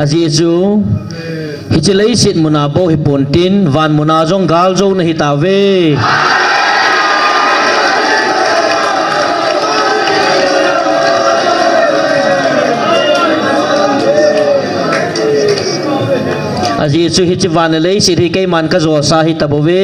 azi chu hi chilei sit muna bo hi pontin van muna jong gal jo na hi tawe azi chu hi chiwan lei sit hi kai man ka zo sa hi tabowe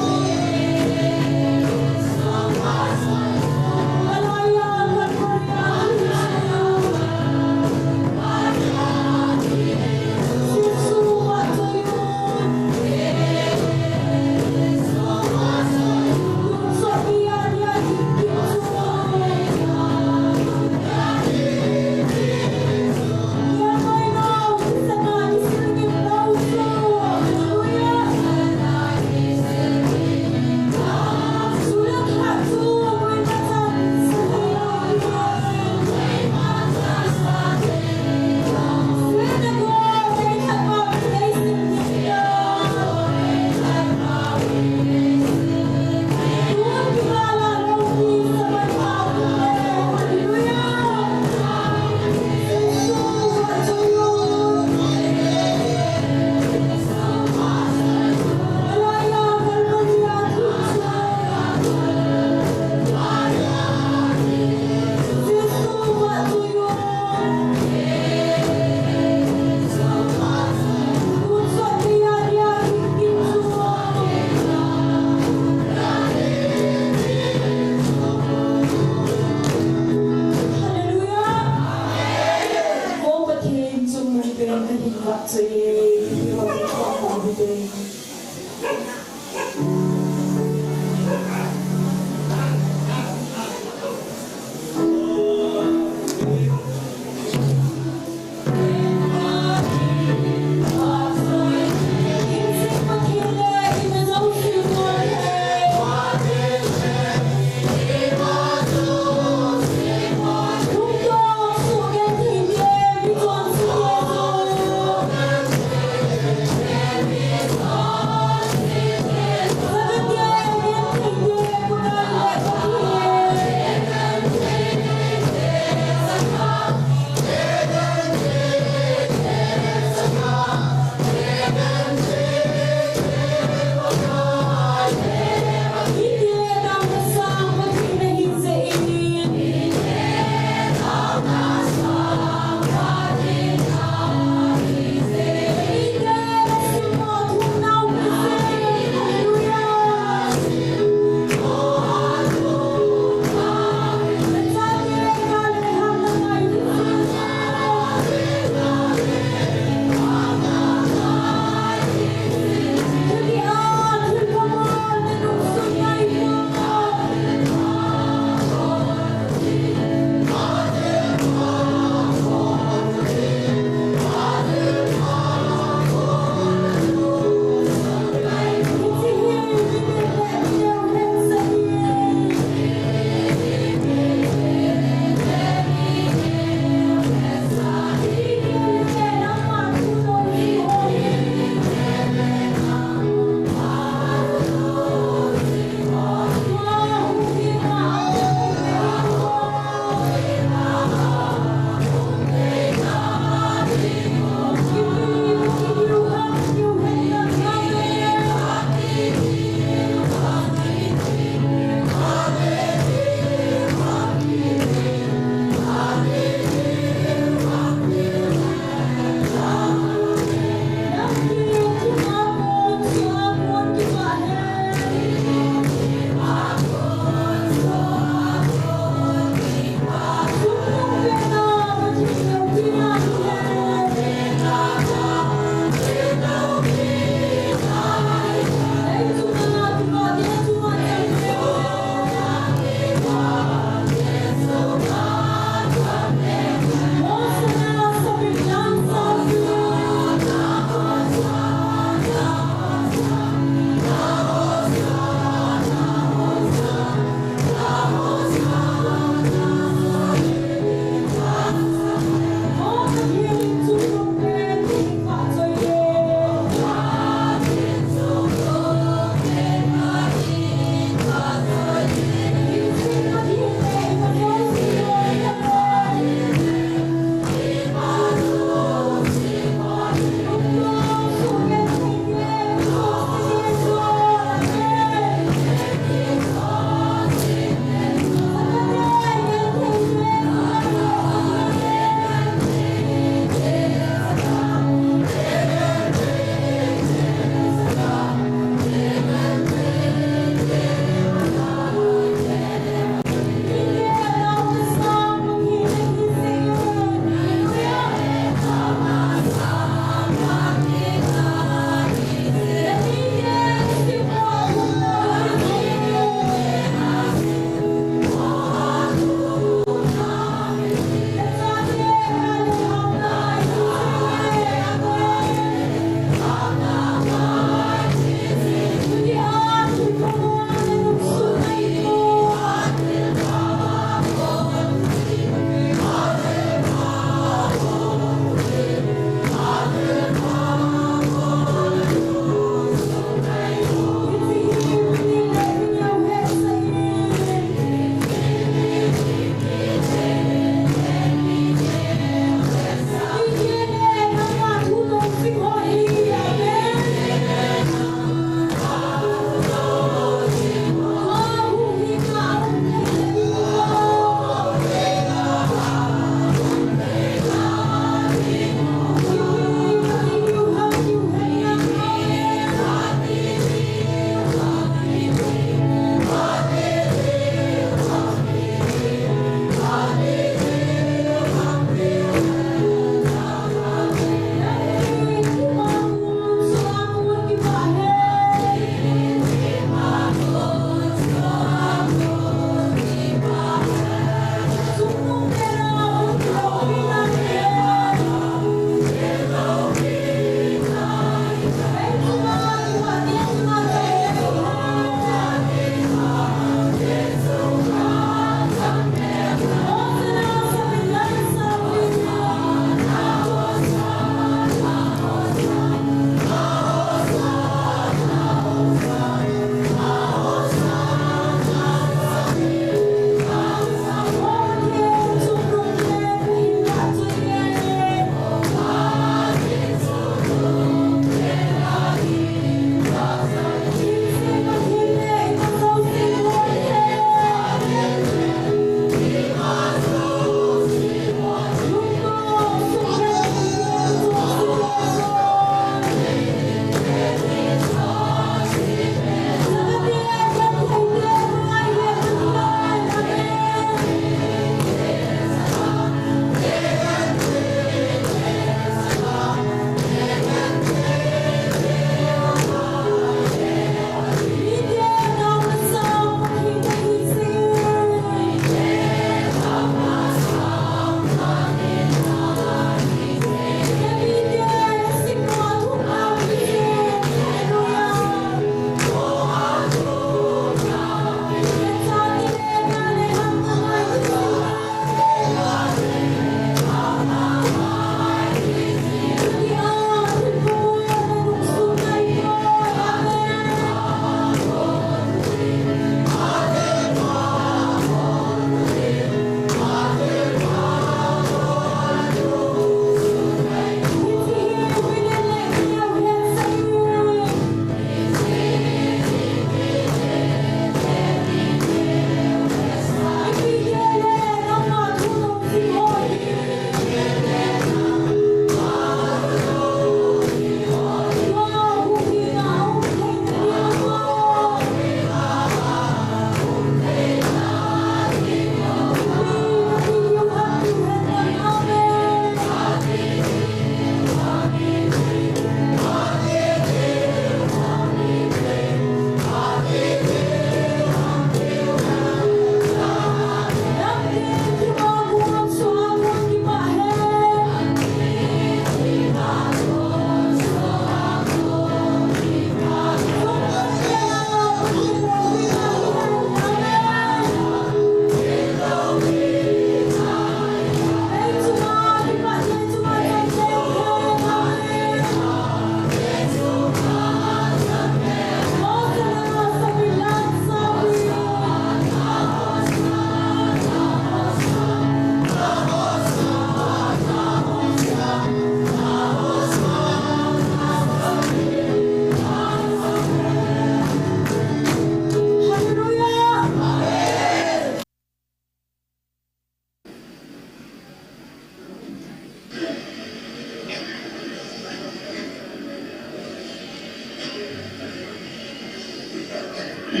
mi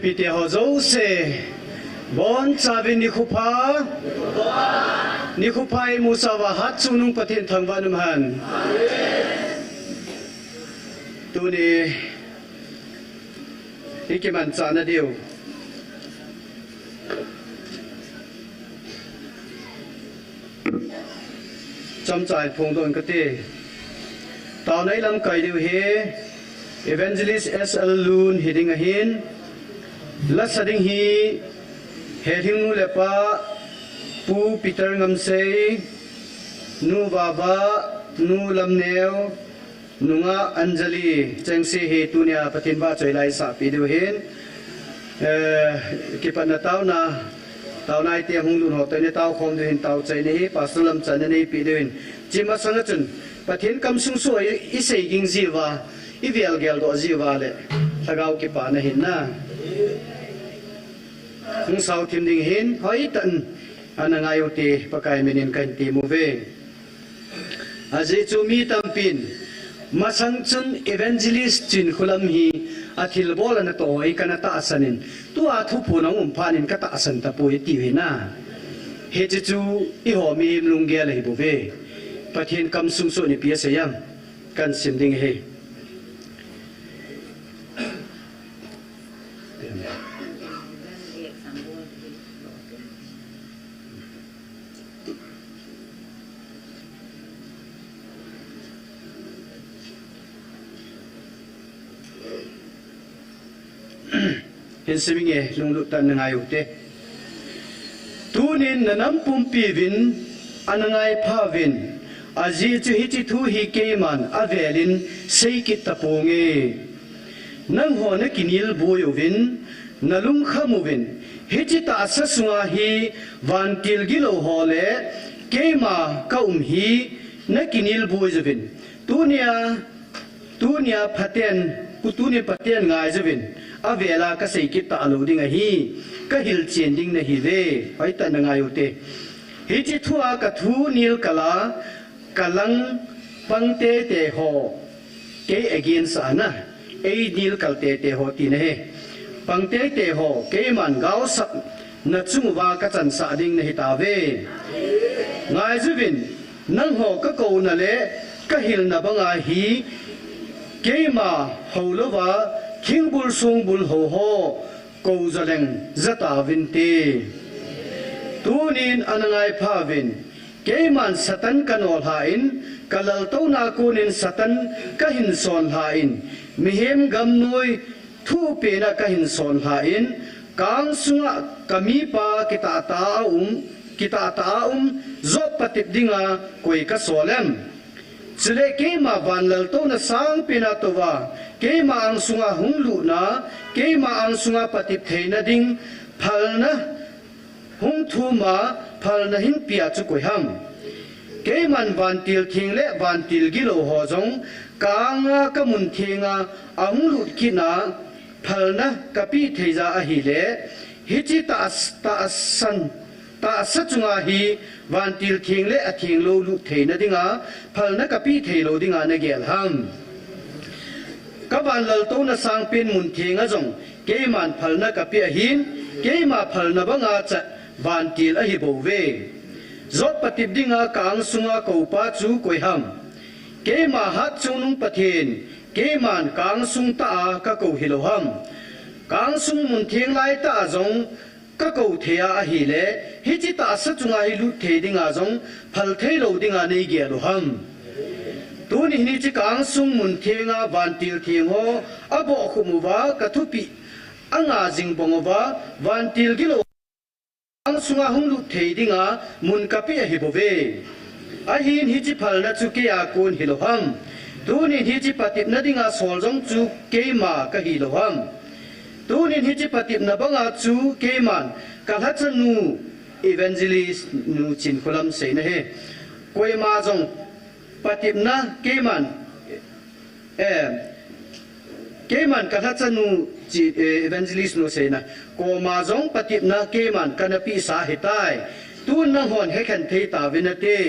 pi te ho zo se bon chavin ni khupa i musawa hat chunung pathin thangwanum han tu ni ikiman chana diu chăm chai phong don ka te tao nai lam kai diu he evangelist SL Lun hiding a hin la sading hi he thing nu lepa pu Peter ngam sei nu baba nu lam neo nunga Anjali chengse he tunia pathin ba choi lai sa pi diu hin ki pan na tao nai tiang hung lun ho te ne tao khom de hin tao chai ne pastor lam chan ne pi de hin chima sanga chun pathin kam sung so i sei ging jiwa i vel gel do jiwa le thagau ki pa na hin na hung sau thim ding hin hoi tan anangai uti pakai menin kan ti mu ve aje chu mi tampin masang chun evangelist chin khulam hi athil bol na to ai kana ta asanin tu a thu phu na phanin ka ta asan ta poi ti we na he chu i ho mi lungge le bu ve pathin kam sung so ni pi se yam kan sim ding he hin siminge lunglu tan ngai ute tunin nanam pumpi vin anangai phavin aji chu hi chi thu hi keman avelin seikit taponge nang ho na kinil boyo vin nalung khamovin hi chi ta asasunga hi vantil gilo hole kema kaum hi na kinil boyovin tunia phaten putuni paten ngai jovin avela ka seikit ta alo ding a hi ka hil chen ding na hi ve pai ta na ngai ute hi chi thua ka thu nil kala kalang pangte te ho ke against ana ei nil kalte te ho ti ne he pangte te ho ke man gao sap na chung wa ka chan sa ding na hi ta ve ngai juvin nang ho ka ko na le ka hil na banga hi ke ma holowa King bul sung bul ho ho ko zaleng zata vinti tunin anangai phavin keman satan kanol hain kalal to na kunin satan kahin son hain mihem gamnoi thu pe na kahin son hain kang sunga kami pa kita ta zot patip dinga koi ka solem chile kema vanlal to na sang pina to wa kema ang sunga hunglu na kema ang sunga patip theina ding phalna hung thu ma phalna hin pia chu koi ham keman vantil thingle vantil gilo ho jong kanga kamun thinga anglu kina phalna kapi theja a hi le hichi ta sachunga hi vantil thingle a thinglo lu theina dinga phalna kapi theilo dinga na gel ham kaban lal to na sang pin mun thinga jong keman phalna kapi a hin kema phalna banga cha vantil a hi bo ve zot patip dinga kang sunga ko pa chu koi ham kema hat chunung pathin keman kang sung ta ka ko hilo ham kang sung mun thing lai ta jong ka ko thea a hi le hi chi ta sa chunga hi lu the dinga jong phal theilo dinga nei ge lo ham tu ni ni chi kang sung mun thenga vantil theng ho abo khumuwa ka thupi anga jing bongowa vantil gilo ang sunga hunglu the dinga mun kapi a hi bove a hin hi chi phal na chu ke a kon hi lo ham tu ni hi chi patip na dinga sol jong chu ke ma ka hi lo ham tunin hiji patip na banga chu keman kalhacha nu evangelist nu chin khulam sei na he koi ma jong patip na keman kalhacha nu evangelist nu sei na ko ma jong patip na keman kanapi sa hitai tun na hon he khan thei ta vinate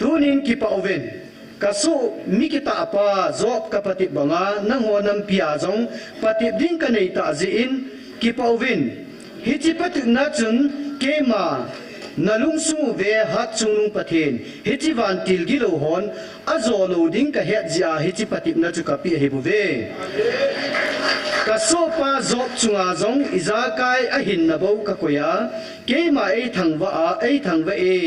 tunin ki pauven kaso mi kita apa zop kapatip banga nang honam pia jong patip ding kanei ta zin ki pauvin hichi patip na chun kema nalung su ve hat chung pathin hichi van til gilo hon azo lo ding ka het ja hichi patip na chu kapi he bu ve kaso pa zop chunga jong izakai a hin na bo ka koya kema ei thangwa e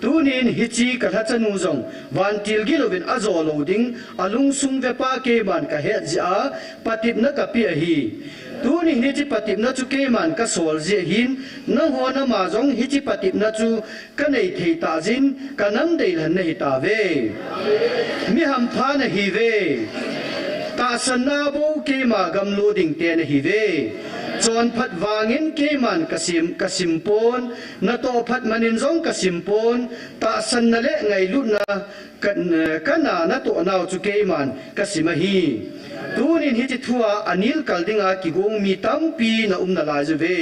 tunin hichi katha chanu jong van til gilovin azo loading alung sung ve pa ke ban ka he ja patip na ka pi hi tunin hichi patip na chu ke man ka sol je hin na ho na ma jong hichi patip na chu ka nei thei ta jin ka nam dei lan nei ta ve mi ham tha na hi ve ta sanna bo ke ma gam loading te na hi ve chon phat wangin ke man kasim pon na to phat manin jong kasim pon ta san na le ngai lut na kana na to naw chu ke man kasima hi tunin hi chi thua anil kaldinga ki gong mi tampi na na la juve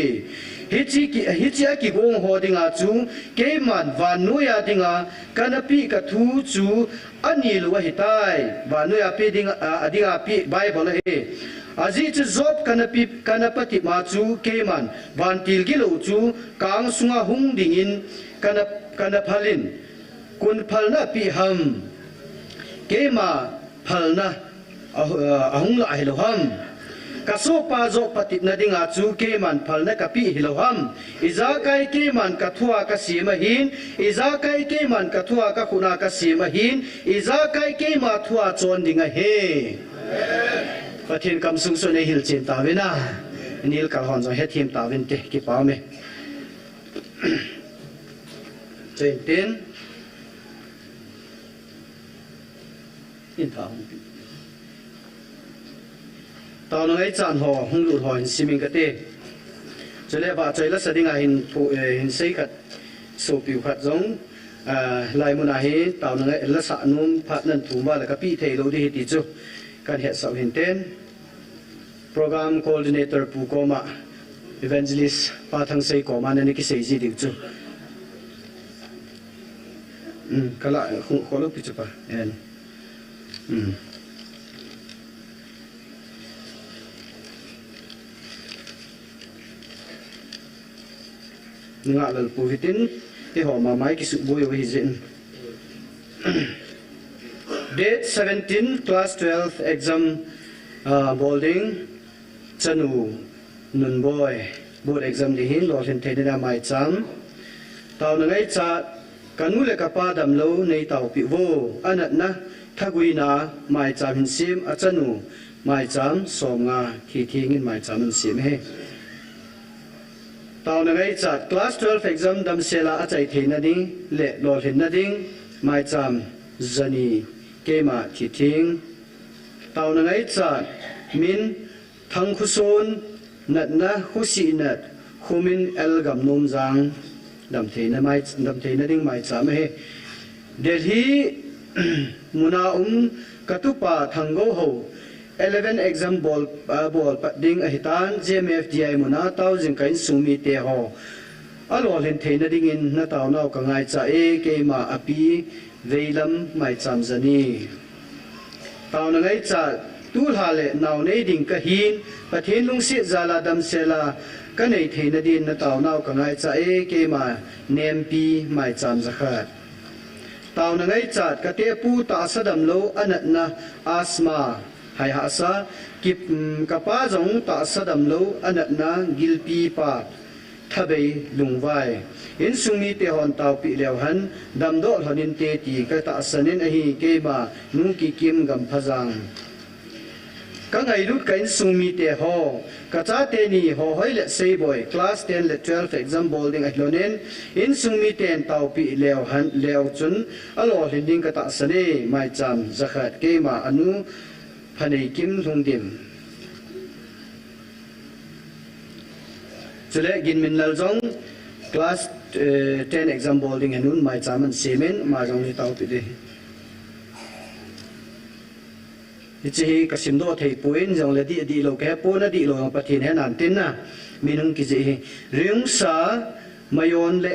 hichi ki gong hodinga chu ke man vanuya dinga kanapi ka thu chu anil wa hitai vanuya pe dinga adinga pi bible he aji chu job kanapati ma chu keman van til gilo chu kang sunga hung dingin kanaphalin kun phalna pi ham kema phalna ahung la hiloham kaso pa zo patit na dinga chu keman phalna kapi hiloham izakai keman kathua ka simahin izakai keman kathua ka kuna ka simahin izakai kema thua chon dinga he pathin kam sung so ne hil chen ta ve na nil kal hon zo he thim ta ven te ki pa me chen ten in ta ta no ai chan ho hung lu ho in siming ka te chele ba chai la sadinga in sei khat so piu khat jong lai mu na he ta no ai la sa num phat nan thu ma la ka pi thei lo di ti chu kan het sau hin ten program coordinator pukoma evangelist pathang sei ko ma ne ki sei ji dik chu kala ko lo pi chu pa en nga lal pu hitin te ho ma mai ki su boy wa hi zen date 17 class 12 exam boarding chanu nun boy board exam di hin lo hin thena mai cham taw na ngai cha kanu le ka pa dam lo nei taw pi vo anat na thagui na mai cham hin sim a chanu mai cham som nga thi thingin mai cham hin sim he taw na ngai cha class 12 exam dam sela a chai thena ding le lo hin na ding mai cham zani kema thi thing taw na ngai cha min thang khuson nat na husi nat khumin el gam nom jang dam theina ding mai cha me delhi muna katupa thango ho 11 exam ball ding a hitan gmfdi muna taw jing kain sumi te ho alo len theina ding in na taw naw ka ngai cha e ke ma api veilam mai cham zani taw na ngai cha tul hale naw nei ding ka hin pathin lung si zala dam sela ka nei theina din na taw naw ka ngai cha e ke ma nem pi mai cham zakhat taw na ngai cha ka te pu ta sadam lo anat na asma hai ha sa kip kapa jong ta sadam lo anat na gilpi pa thabei lungwai in sumi te hon taw pi lew han dam do honin te ti ka ta sanin a hi ke ma nu ki kim gam phajang ka ngai lut ka in sumi te ho ka cha te ni ho hoi le sei boy class 10 le 12 exam boarding a hlonen in sumi ten taw pi lew han lew chun alo hinding ka ta sane mai cham zakhat ke ma anu phanei kim lungdim chule gin min lal jong class 10 exam boarding anun mai chaman semen ma jong ni taw pi de ichi kasim do thei puin jong le di lo ke po na di lo pathin he nan tin na minung ki ji ring sa mayon le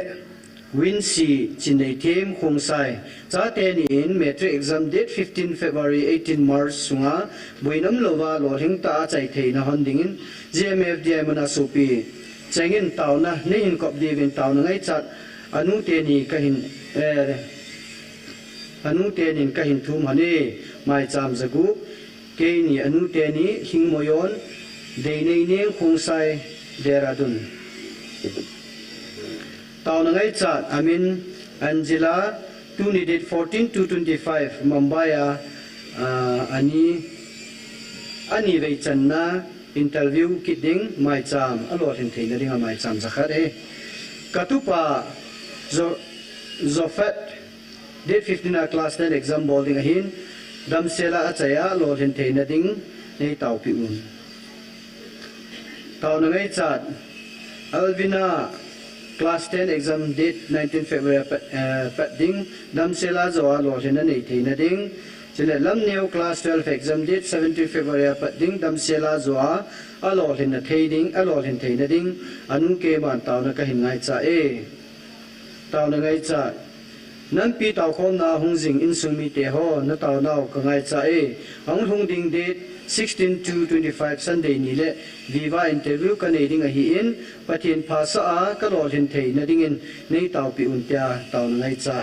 win si chinei them khong sai cha ten in metric exam date 15 February 18 March sunga boinam lova lo hing ta chai theina hon dingin GMFDI mana sopi changin tauna nein kop divin tauna ngai chat anu te ni kahin anu te nin kahin thum hane mai cham zagu ke ni anu te ni hing moyon deinei ne khong sai Dehradun tauna ngai chat amin Angela 2 date 14 to 25 Mumbai ani vei channa interview kidding mai cham alot hin theina ringa mai cham zakhat e katupa zofat date 15 class 10 exam boarding hin damsela achaya lot hin theina ding nei tau pi un tau na ngai chat Alvina class 10 exam date 19 February pat ding damsela zawa lot hin nei theina ding chile lam new class 12 exam date 17 February pat ding damsela zawa alot hin na thading alot hin theina ding anu ke ban tau na ka hin ngai cha e tau na ngai cha nan pi tau khom na hung jing in sung mi te ho na tau nau ka ngai cha e hong hung ding date 16 to 25 Sunday ni le viva interview ka nei ding a hi in pathin phasa a ka lol hin thei na ding in nei tau pi un tia tau na ngai cha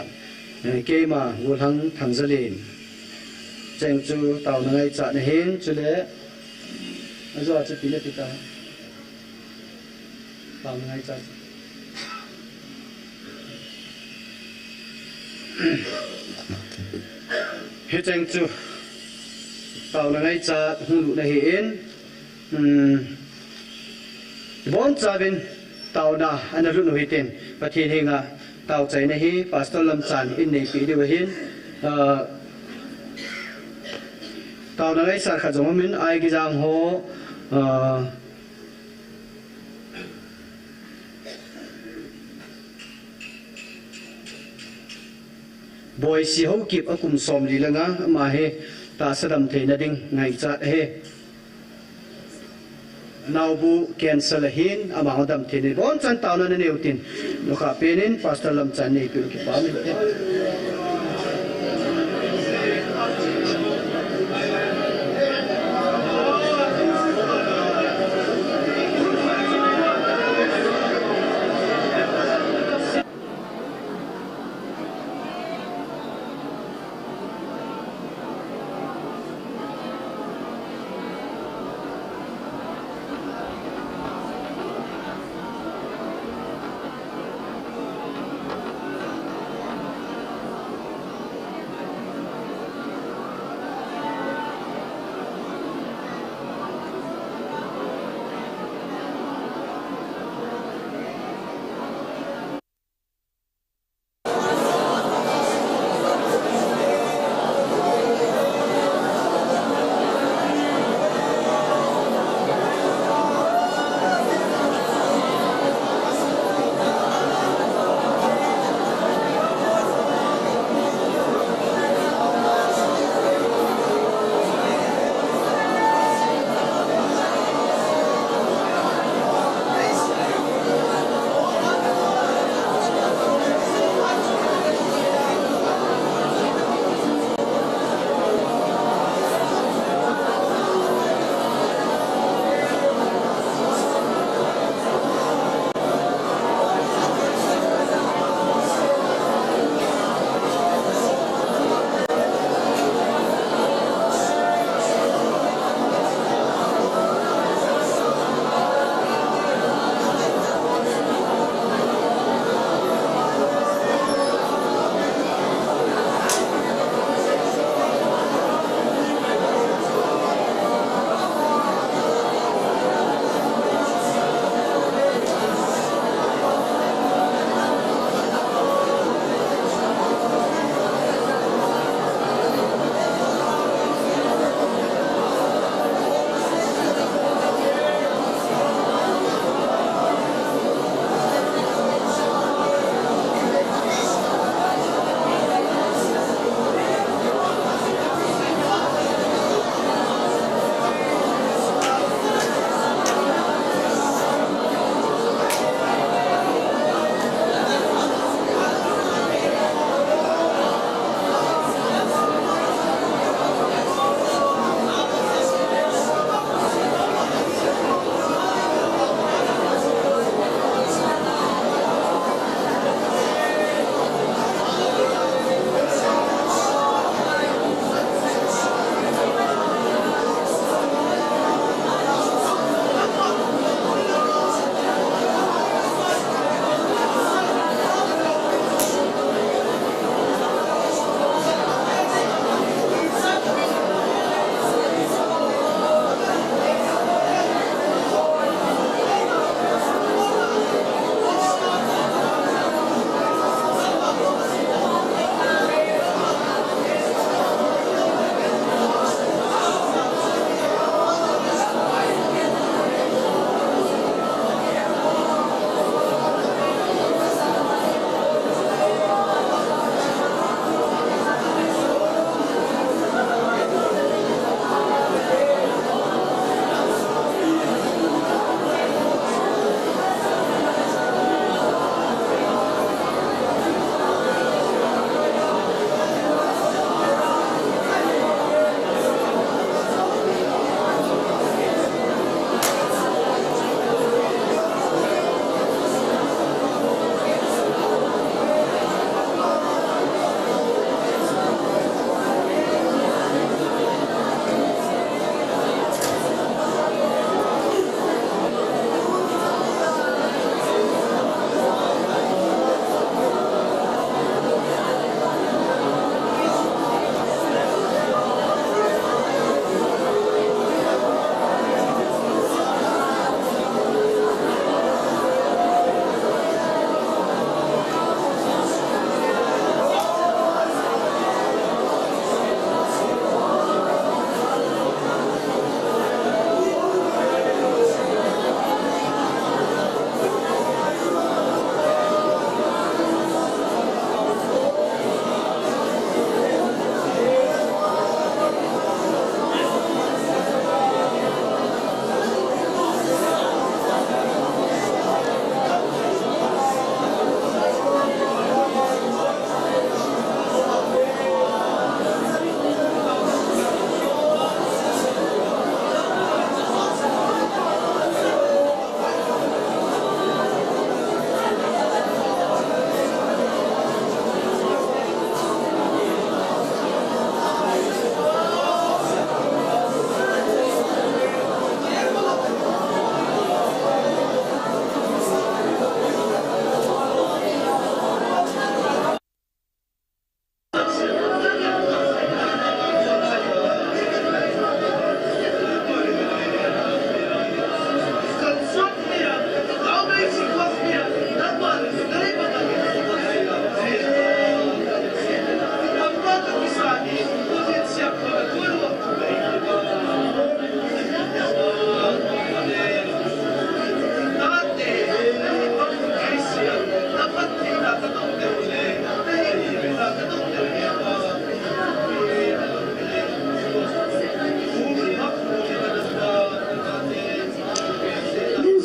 ke ma wul hang thang zalin cheng chu tau na ngai cha na hin chu le azo cha pi le ti ka tau na ngai cha hết anh chưa tàu là ngay cha hung lụ này hiện bốn cha bên tàu na anh là lúc nào hiện và thiên hình à tàu chạy này hi pastor lâm sản in này phí điều hiện tàu là ngay cha khát giống mình ai cái giang hồ boy si ho kip akum som li langa ma he ta sadam theina ding ngai cha he now bu cancel hin ama hodam thini bon chan tauna ne neutin lo kha penin pastor lam chan nei pil ki pa min te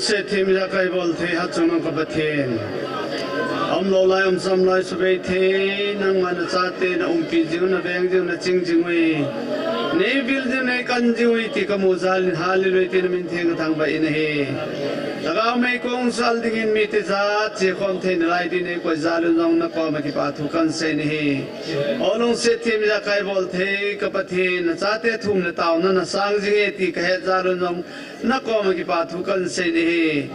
sẽ thêm ra cái bol thế hát chung năng cấp thiên lâu lại sam lại số bảy thế năng mà nó sát thế nó pi jiu nó beng jiu nó chinh jiu ấy nei bil jiu nei kan jiu ấy thì cái mùa zal hali rồi thì mình thiên thang bảy này Tagaw may kung sal dingin miti za chi khom the nalai di nei ko zalu nong na ko ma ki pa thu kan se ni olong se thim ja kai bol the ka pa the na cha te thum na taw na sang jing e ti ka he zalu nong na ko ma ki pa thu kan se ni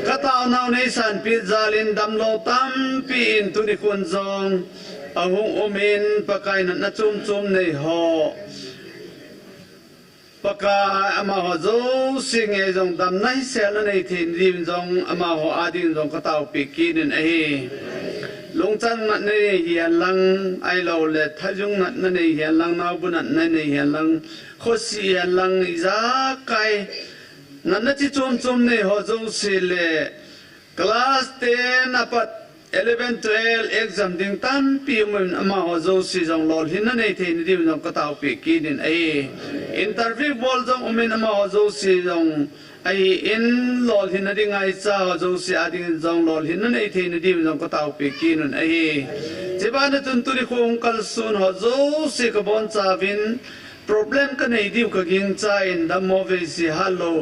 ka taw naw nei san pi zalin dam lo tam pi in tu ni kun zong ahung omin pakai na chum chum nei ho Paka ama ho zo sing e jong dam nai sel na nei thin rim jong ama ho adin jong ka taw pi ki nin e lung chan na nei hian lang ai lo le thajung na nei hian lang naw bu na nei hian lang kho si hian lang za kai na chi chum chum nei ho zo si le class 10 apat 11 12 exam ding tan pi mun ama ho zo si jong lol hin na nei thin rim jong ka taw pi ki nin e interview bol jong umin ama ho zo si jong ai in lol hin na ding ai cha ho zo si ading jong lol hin na nei thin rim jong ka taw pi ki nun e jeba na tun tu ri khong kal sun ho zo si ka bon cha vin problem ka nei diu ka ging cha in da mo ve si hallo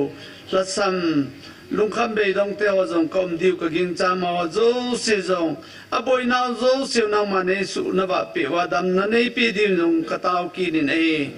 la sam lung kham be dong te ho jong kom diu ka ging cha ma ho zo si jong a boi naw zo si naw ma nei su na ba pi wa dam na nei pi diu jong ka taw ki nin e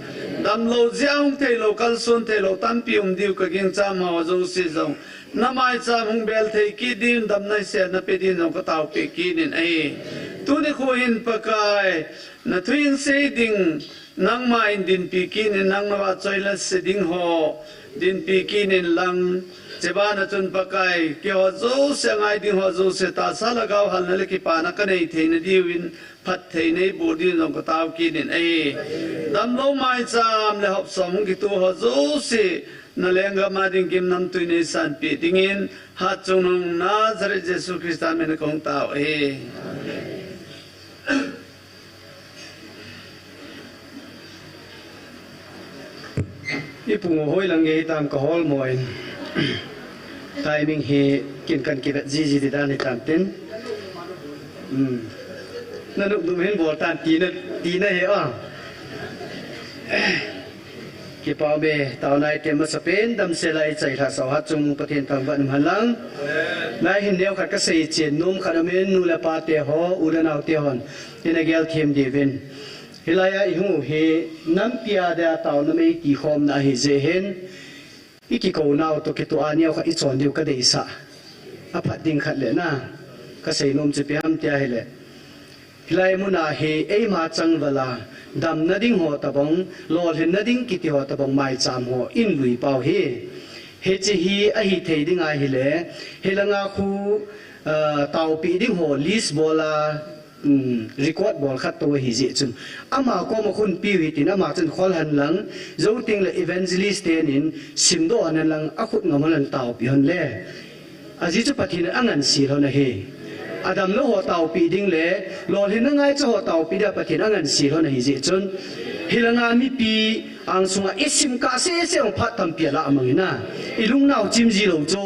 dam lo jiang te lo kal sun te lo tam pi diu ka ging cha ma ho zo si jong na mai cha hung bel the ki din dam nai se na pe din jong ka taw pi ki nin e tu ni khu hin pa kai na thuing se ding nang ma in din pi ki nin nang na wa choi la se ding ho din pi ki nin lang Jeba na chun pakai ki ho zo se ngai ding ho zo se ta sa la gaw hal na le ki pa na ka nei the na diwin phat the nei bu di nong ka taw ki nin e dam lo mai cham le hop som ki tu ho zo se na lenga ma ding kim nam tu nei san pi dingin ha chung nong na zare jesu christa me na kong taw e ipung hoi lang ge tam ka hol moin timing he kin kan ki ji di dan ni tam tin na nu du hen bol tan ti na he a ki pa be taw nai tem ma sapen dam se lai chai tha saw ha chung pathen tam ban halang nai hin deu khat ka sei chen num kharamen nu la pa te ho uranau te hon tina gel them di ven hilaya i hu he nam pia da taw na me ki khom na hi je hen iki ko naw to ki to ania kha i chon diu ka dei sa a phat ding khat le na ka sei nom chi piam tia hele hilai mu na he ei ma chang wala dam na ding ho ta bong lol hin na ding ki ti ho ta bong mai cham ho in lui pau he he chi hi a hi thei ding a hi le helanga khu taw pi ding ho lis bola record bol khat to hi ji chun ama ko ma khun pi wi tin ama chun khol han lang zo ting le evangelist ten in simdo an lang a khut ngam lan taw pi hon le aji chu pathin angan si lo na he adam lo ho taw pi ding le lol hin ngai chu ho taw pi da pathin angan si lo na hi ji chun hilanga mi pi ang sunga isim ka se se ong phat tam pi la amangina ilung naw chim ji lo cho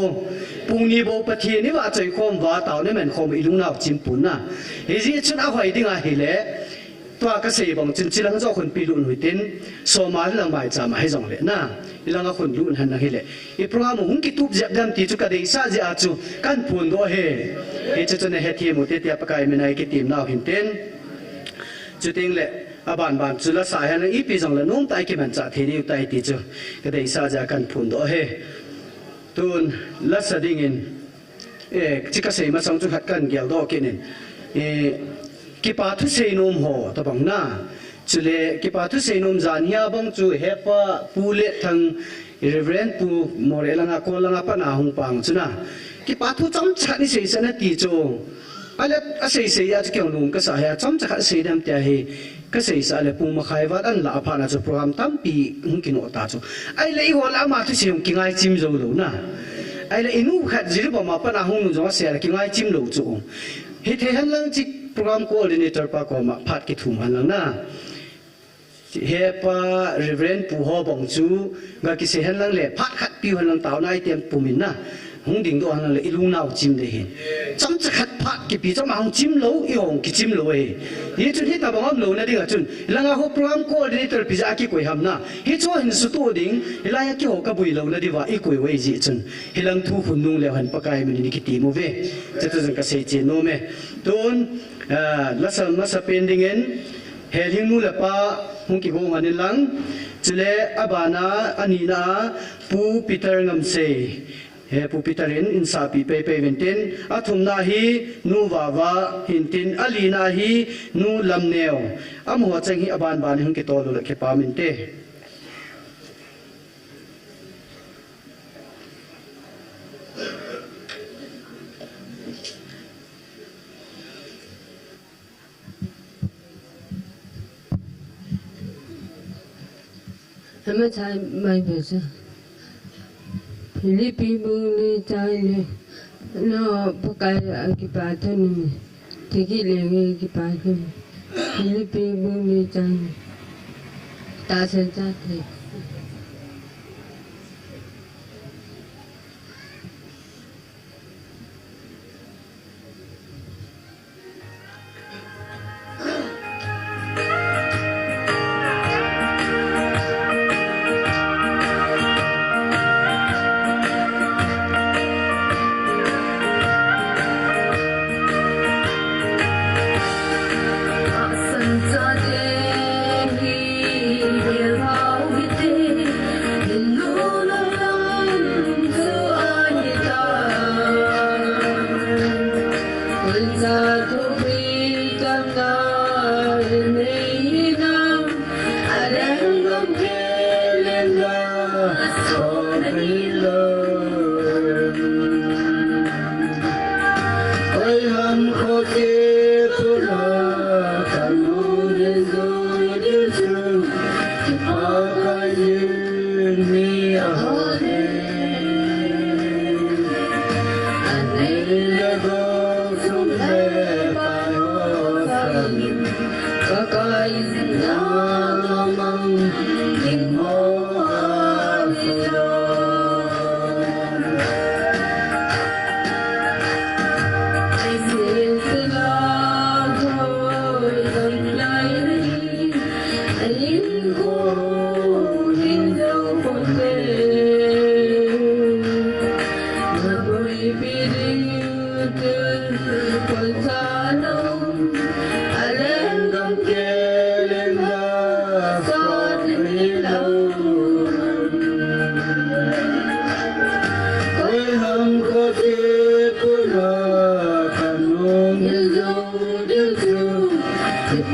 pungni bo pathin ni wa choi khom wa taw ne men khom ilung naw chim pun na he ji chun a hoi ding a hi le to ka sei bang chin chilang zo khun pi lu hui tin so ma lang mai cha ma hai jong le na ilanga khun lu han na hi le I program hung ki tup jap dam ti chu ka dei sa ji a chu kan pun do he chu chu ne he thi mu te te pa kai me nai ki tim naw hin ten chu ting le aban ban chu la sa han I pi jong la nong tai ki man cha the ni tai ti chu ka dei sa ja kan pun do he tun la sa ding in chi ka sei ma sang chu khat kan gel do ki nin ki pa thu sei nom ho ta bang na chule ki pa thu sei nom jan ya bang chu hepa pule thang reverend pu morelanga kolanga pa na hung pang chuna ki pa thu cham chani sei sana ti chu ala a sei sei ya kyang nung ka sa ya cham chakha sei dam tia he ka sei sa le pu ma khai wat an la pha na chu program tam pi hung kin o ta chu ai le I ho la ma thu sei ki ngai chim zo lo na ai le inu khat jir ba ma pa na hung nu zo se ki ngai chim lo chu he the han lang chi program coordinator pa ko ma phat ki thum han lang na he pa reverend pu ho bong chu ga ki se han lang le phat khat pi han lang taw nai tem pu min na hung ding do ang le ilung nau chim de hi cham chakhat pha ki pi cham hang chim lo i hong ki chim lo e hi chun hi ta bangam lo na ding a chun langa ho program coordinator pi ja ki koi ham na hi cho hin su to ding ilaya ki ho ka bui lo na di wa i koi wei ji chun hilang thu hun nung le han pakai min ni ki ti mo ve che to jang ka sei che no me ton lasal masa pending en hel hing nu la pa hung ki go man lang chule abana anina pu peter ngam se he pu peter in sapi pe pe venten athum na hi nu wawa hintin alina hi nu lamneo amho chang hi aban ban hung ki to lo ke pa min te Hãy subscribe cho kênh Ghiền Mì Gõ để không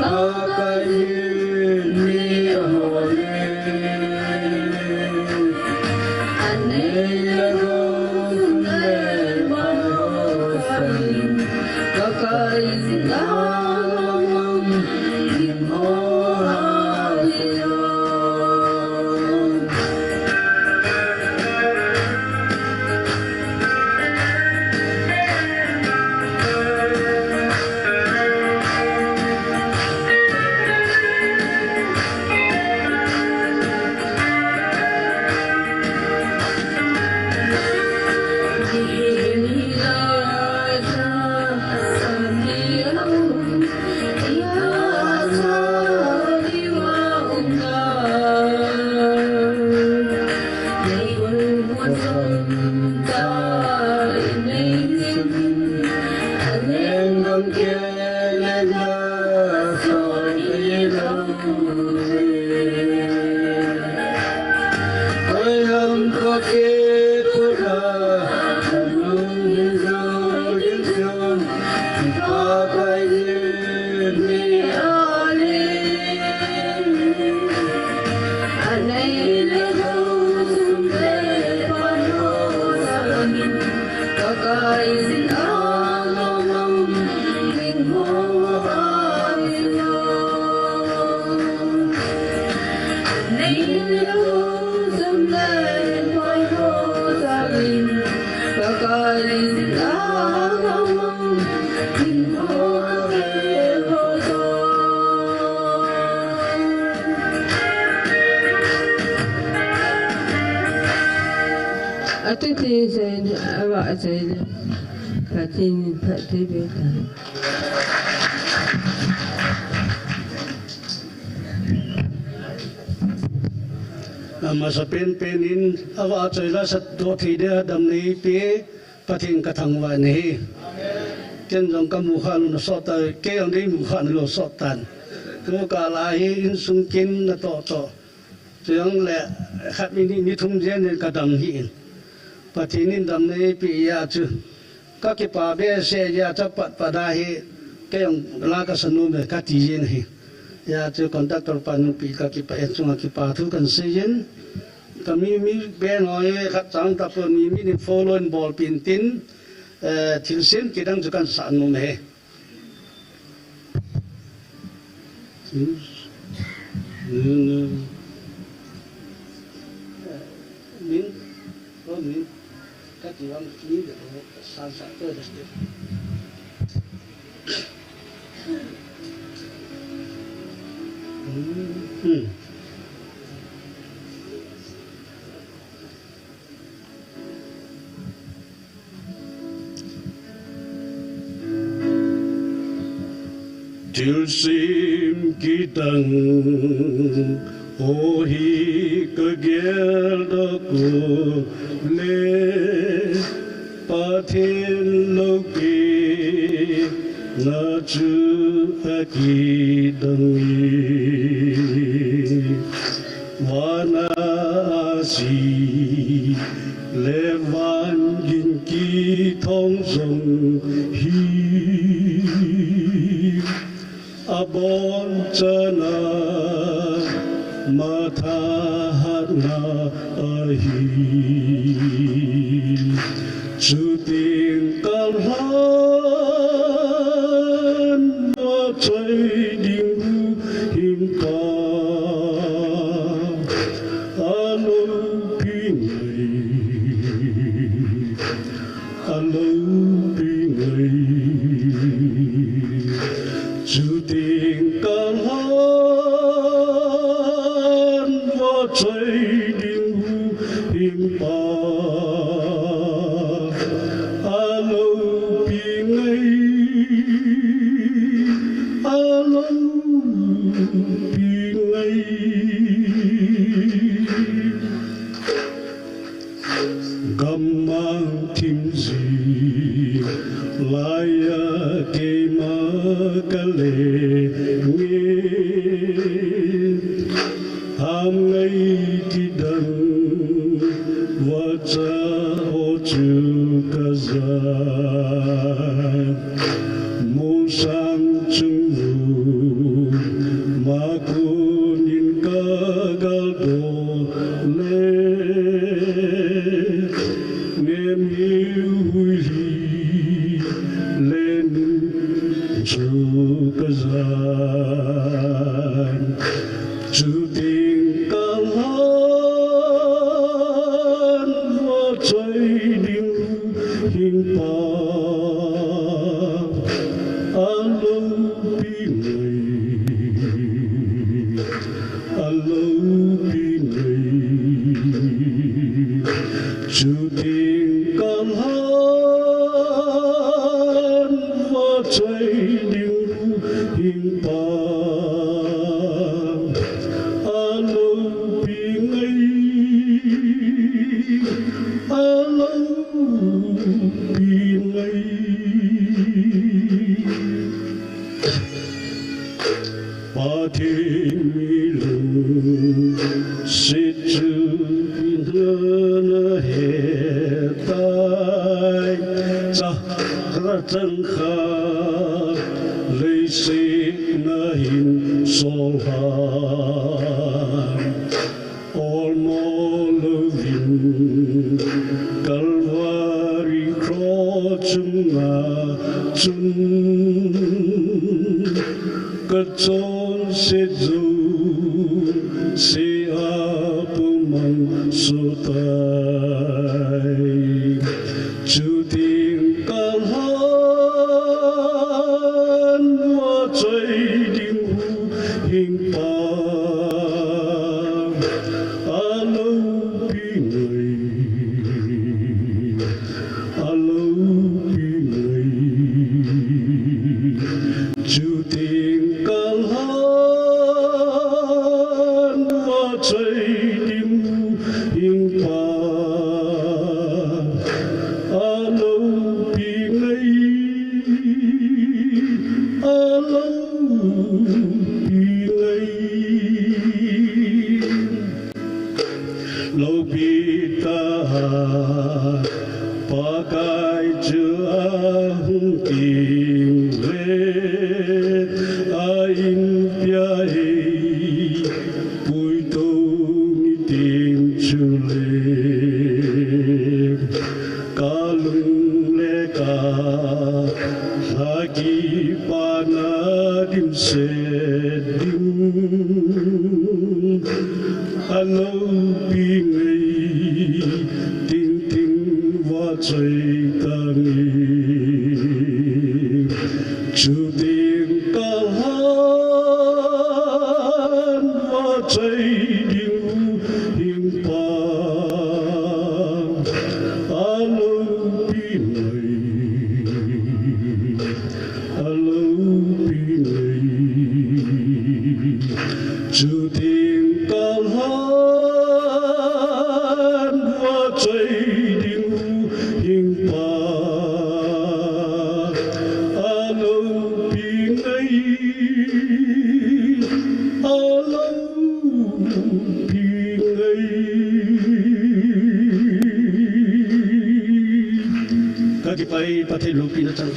bỏ lỡ những video hấp dẫn. Atu ti sai awa sai ka tin pa ti be ta. Masa pen-penin awa choy la sat do thi dia dam ni pi pathing ka thang wa ni chen jong ka mu khan no so ta ke ang dei mu khan lo so tan ko ka la hi in sung kin na to chang le khat ni thum jen ka dam hi pathinin dam ni pi ya chu ka ki pa be se ya cha pat pa da hi ke ang la ka sanu me ka ti jen hi ya chu conductor pan pi ka ki pa chung ki pa thu kan se jen kami ben oi khat chang ta pon ni follow ball pin tin thil sen kidang jukan san nu me min ka ti wang ni de san sa te de Til sim kitang ohi kagel da ko le pathin loki na chu aki dang wana si le van yin ki thong song hi abon chana mathana ahi chuting kalhan ma chai ding him pa alo pingai chú tình can han và cháy điên him pa alo pingai gamang tim gì laya ke ma kale nge ham ngay ki dang wa cha o chu ka za mo sang chung ru ma ku nin ka gal do le nghe mi hui lên chu ca gian chu tình ca lan hoa cháy điên hình pa alo pingai chu tình ca lan hoa cháy điên hình pa alo pingai ba thiên mi lu sit chu na he tai cha ra chân kha lấy si na hin sol ha all more loving Calvary cross nga chung cất chốn sẽ du sẽ áp mong số tay chú tình can han hoa cháy điên hình pa alo pingai cai chưa hung kim lệ ai bia hei bùi tô mi tìm chu lệ ca lung lệ ca hagi pana dim se dim alo pi ngây tin tin va chơi ta nghi chu tiếng ca hát va chơi điệu hiền pa alo pi ngây alo pi ngây chu tiếng ca hát va chơi điệu hiền pa alo pi ngây alo pi ngây Kaki pati lupi na chan.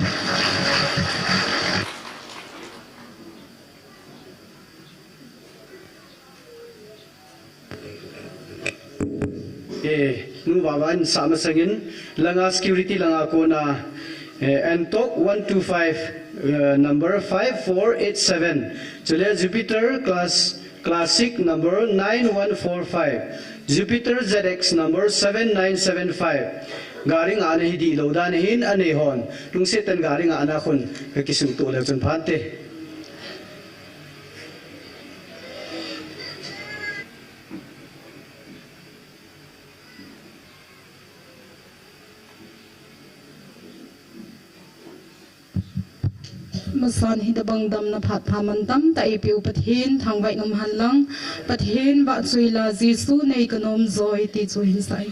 Nu wawan sama sengin langa security langa kona Antok 125 number 5487 Julia Jupiter classic number 9145 Jupiter ZX number 7975 garing ana hidi loda hin ane hon lung setan garing ana khun kisung to le chun phante Masan hi dabang dam na phat phaman tam ta ipiu pathin thang vai ngam han lang pathin wa chui la jisu nei kanom zoi ti chu hin sai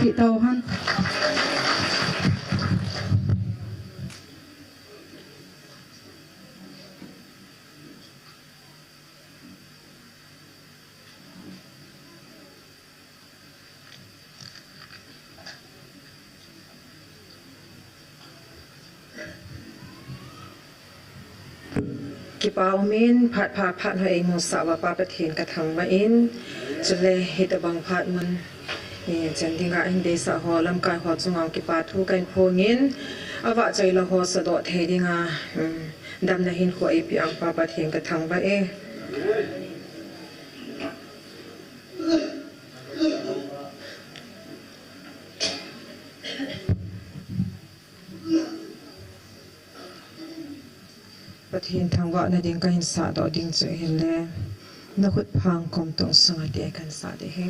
ti tàu han ki pau min phat hoi mo sa wa pa pathin ka thang wa in chule hit bang phat man ni chen dinga in de sa ho lam kai ho chungaw ki pa thu kain phongin awa chai la ho sa do the dinga dam na hin kho e pi ang pa pathin ka thang wa e pathin thangwa na ding ka hin sa do ding chu hin le na khut phang kom tong sanga te kan sa de he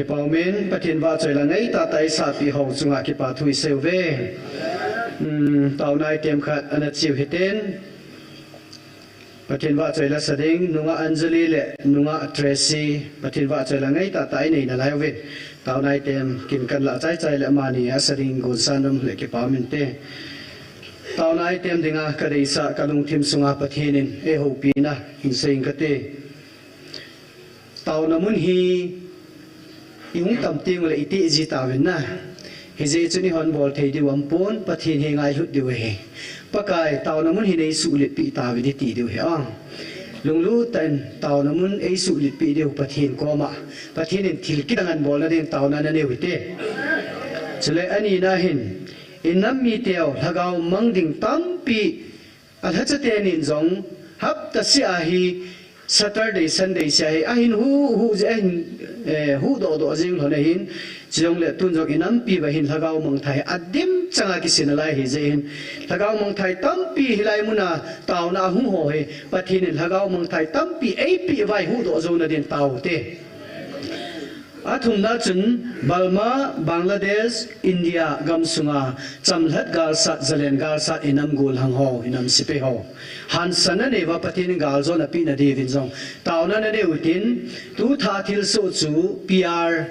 ki paumin pathin wa choi la ngai ta tai sa pi ho chunga ki pa thui seu ve tau nai tem khat ana chiu hiten pathin wa choi la sading nunga Anjali le nunga Tracy pathin wa choi la ngai ta tai nei na lai ve tau nai tem kin kan la chai chai le mani asading gun sanam le ki paumin te tau nai tem dinga ka dei sa kalung thim sunga pathinin e ho pi na in seing ka te tau na mun hi yung tam ting le iti ji tawin na hi je chuni hon bol thei di wampon pathin he ngai hut di we pakai tau na mun hi nei su le pi tawi di ti di we ang lunglu tan tau na mun ei su le pi di pathin ko ma pathin in thil ki dangan bol na den tau na na ne wi te chule ani na hin inam mi teo lagaw mangding tampi alhachate nin zong hap ta si ahi Saturday Sunday siya ahin hu hu do jing hone hin chong le tun jok inam pi ba hin lagaw mong thai adim changa ki sinalai hi je hin lagaw mong thai tampi hilai muna taw na hu ho he pathin lagaw mong thai tampi ei pi vai hu do zo na din taw te athum na chun Burma Bangladesh India gam sunga chamlat gal sa zalen gal sa inam gul hang ho inam sipe ho han sana ne wa patin gal zo na pi na devin zong taw na ne utin tu tha thil so chu PR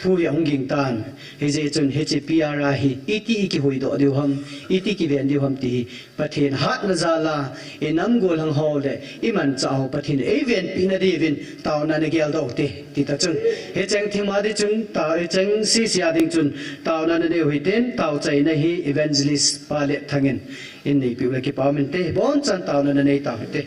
thu yang ging tan he je chun he che PR a hi iti ki hoi do diu ham iti ki ven diu ham ti pathin hat na zala inam gul hang ho le iman chao pathin e ven pi na devin taw na ne gel do te ti ta chun he chang thing ma di chun ta e chang si sia ding chun taw na ne de hui ten taw chai na hi evangelist pa le thangin in nei pi le ki pa men te bon chan taw na ne nei ta te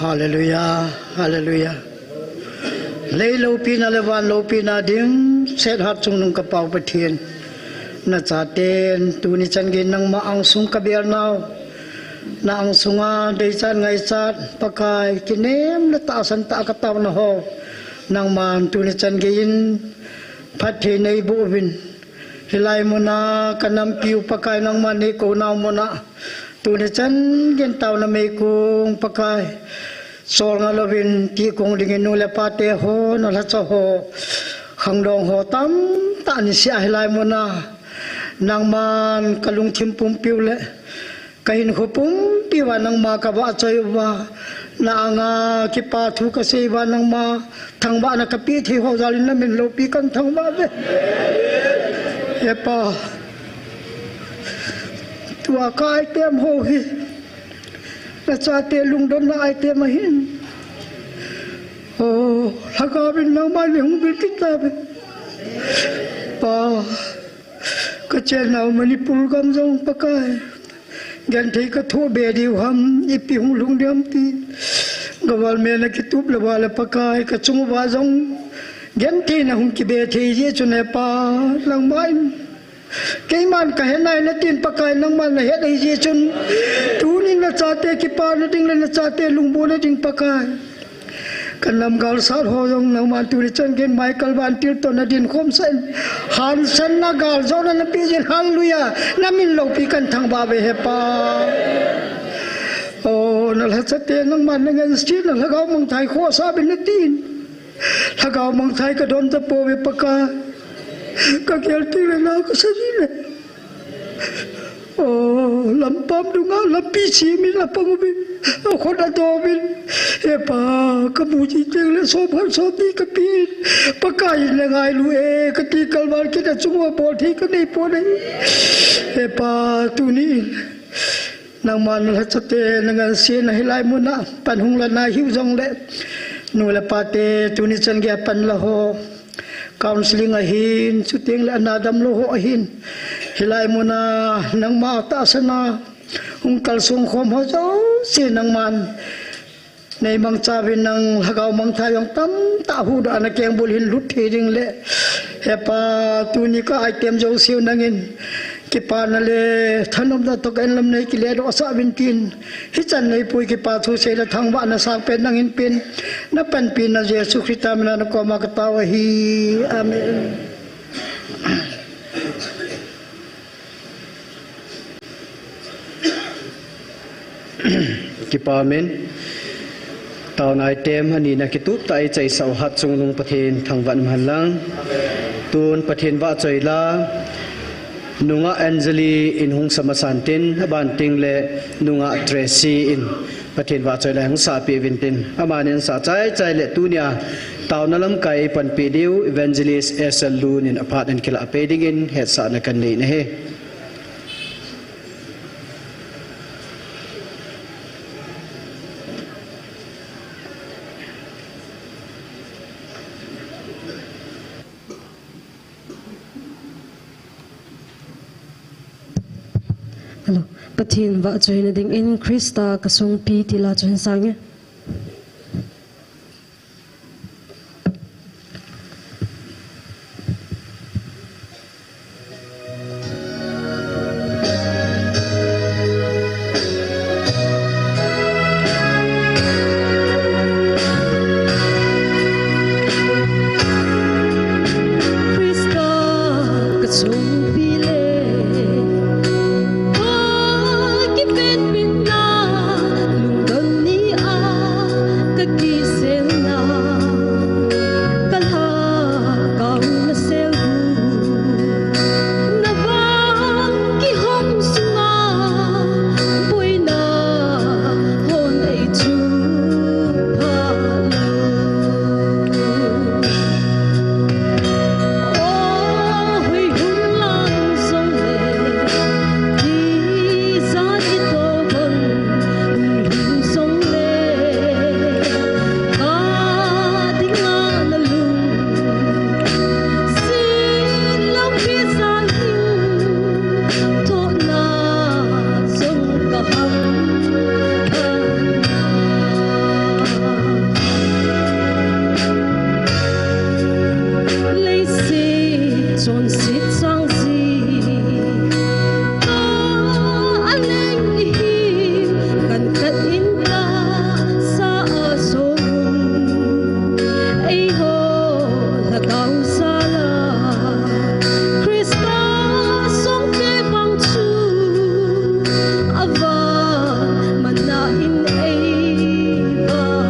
Hallelujah, hallelujah. Lấy lâu pi na levan lâu pi na ding set hat chung nung kapau pathian na chaten tu ni chan gen nang ma ang sung kabiar naw na ang sunga dei chan ngai chat pakai kinem na ta san ta ka taw na ho nang man tu ni chan gen phathi nei bu bin hilai mona kanam piu pakai nang man ni ko naw mona tu ni chan gen taw na me kung pakai sol nga lovin ti kong dingin nu le pate ho no la cho ho khang dong ho tam ta ni sia hilai mona nang man kalung thim pum piu le kain ho pum pi wa nang ma ka ba choi wa na nga ki pa thu ka se wa nang ma thang ba na ka pi thi ho zalin na min lo pi kan thang ba be e pa tua kai tem ho hi na cha te lung don na ai te ma hin oh laka bin nang ma ni hung bin kita be pa ka chen nau manipur kam jong pakai gan thei ka tho be diu ham ipi hung lung diam ti gawal me na kitup le wala pakai ka chung wa jong gan thi na hung ki be thi je chune pa lang mai cái man cả hiện nay nó tin pakai nang man là hết ai gì chun tu ni na chate ki pa na ding na chate lungbo na ding pakai kan nam gal sar ho yong nang man tu ni chan gen Michael Van Tilton na din khom sen han sen na gal zo na pi jin hallelujah na min lo pi kan thang ba be he pa oh na la chate nang man nang street na la gao mong thai kho sa bin na tin la gao mong thai ka don ta po be pakai các em tin là nào có sao gì này làm bom đúng không làm pi xí mình làm bom mình con đã to mình em pa cái bùi chỉ tiếng là số phận số tí cái pi pa cái là ngày lue cái tí cái bàn kia là chúng ta bỏ thì cái này bỏ đấy em pa tu ni nang man là chắc thế nang xin hay lại muốn na pan hung là na hiu dòng đấy nuôi là pa te tu ni chân kia pan là ho counseling ahin chuting le anadam lo ho ahin hilai mona nang ma ta sana hung kal sung khom ho zo si nang man nei mang cha vin nang hagau mang tha yong tam ta hu da na keng bul hin lut thi ding le hepa tu ni ka item jo siu nangin ki pa na le thanom da to kan lam nei ki le do sa vin tin hi chan nei pui ki pa thu se la thang ba na sang pen nangin pin na pan pin na Jesu Christa na ko ma ka taw hi amen ki pa amen taw na item hani na ki tup tai chai sau hat chung lung pathen thang van man lang tun pathen wa choi la nunga Angeli in hung samasantin ban ting le nunga Tracy in pathen wa choi la hung sa pi vintin amanin sa chai chai le tunia taw na lam kai pan pi diu evangelist Esalun in apart and kila apeding in het sa na kan nei ne he Hello, pathin va join ding in Krista kasung pi tila chun sange. Krista kasung pi le Hãy subscribe cho kênh Ghiền Mì Gõ để không bỏ lỡ son sit sang si aneng hi kan kat in ta sa so ai ho la kau sala Krista song ke bang chu ava mana in ai ba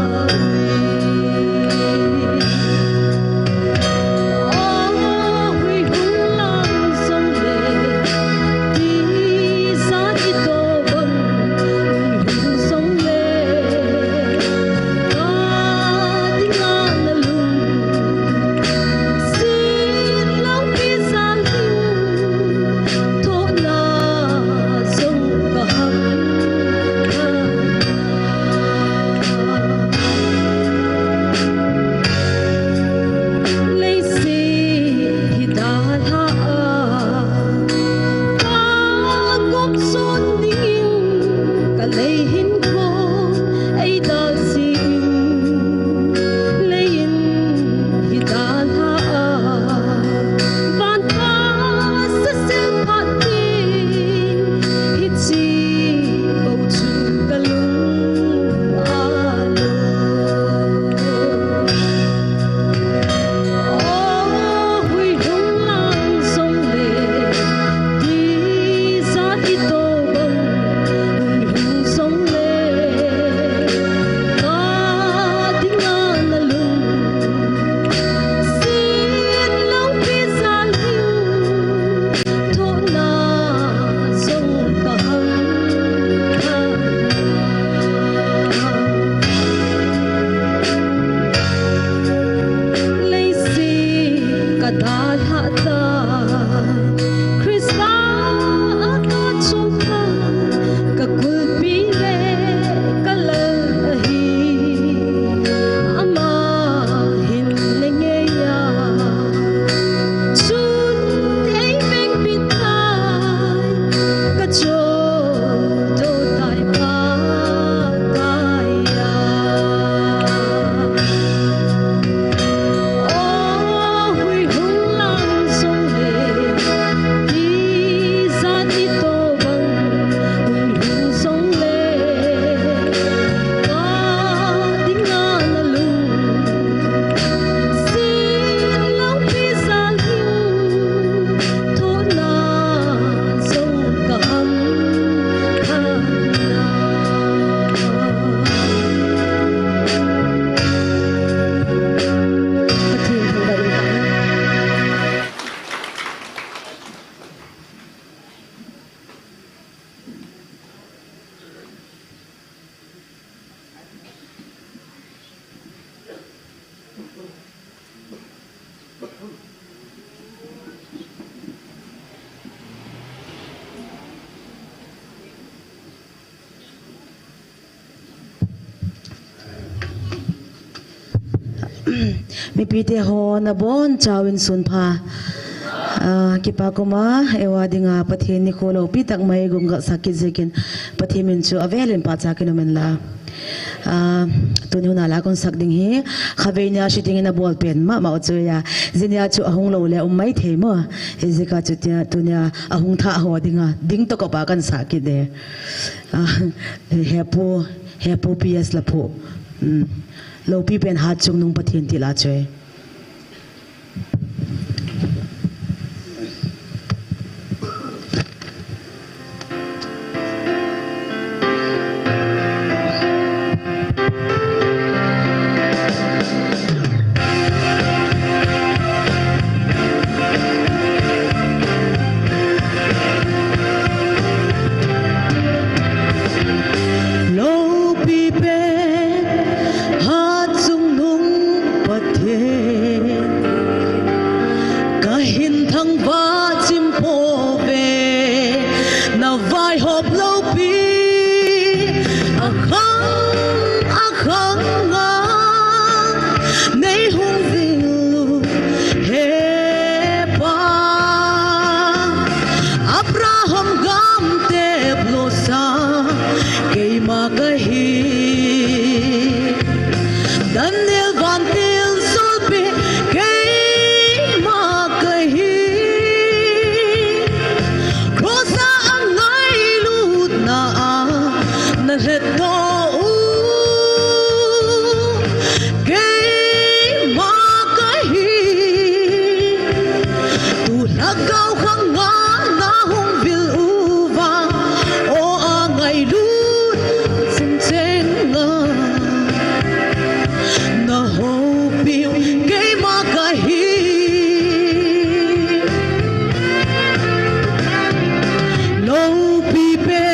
mi pite ho na bon chawin sun pha kipa kuma ewa dinga pathin ni kholo pi tak mai gunga sakit zekin pathimin chu avelin pa chakin men la tuni huna la kon sak ding hi khaveina shiting na ball pen ma chu ya zinia chu ahung lo le mai themo ezika chu tia tunia ahung tha ho dinga ding to ko pa kan sakit de hepo ps la pho lo pi pen hat chung nung pathin ti la chwe Lo pi pen hat chung nung pathin hagau khang nga na hong vil uva o angai lut sim cheng nga na ho piu ke ma ka hi lo pi pe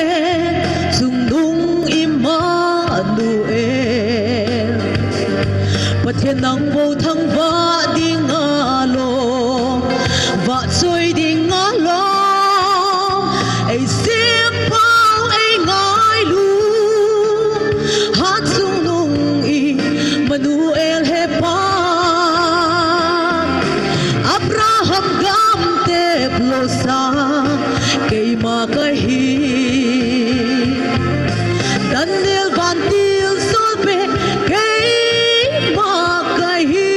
sung dung Emmanuel Pathian nang vô thăng va đi ngã lo và trôi đi ngã lo ai xiết bao ai ngài lu hát sung nung Emmanuel he pa Abraham gam te plosa kay makahi Daniel van til solpe kay makahi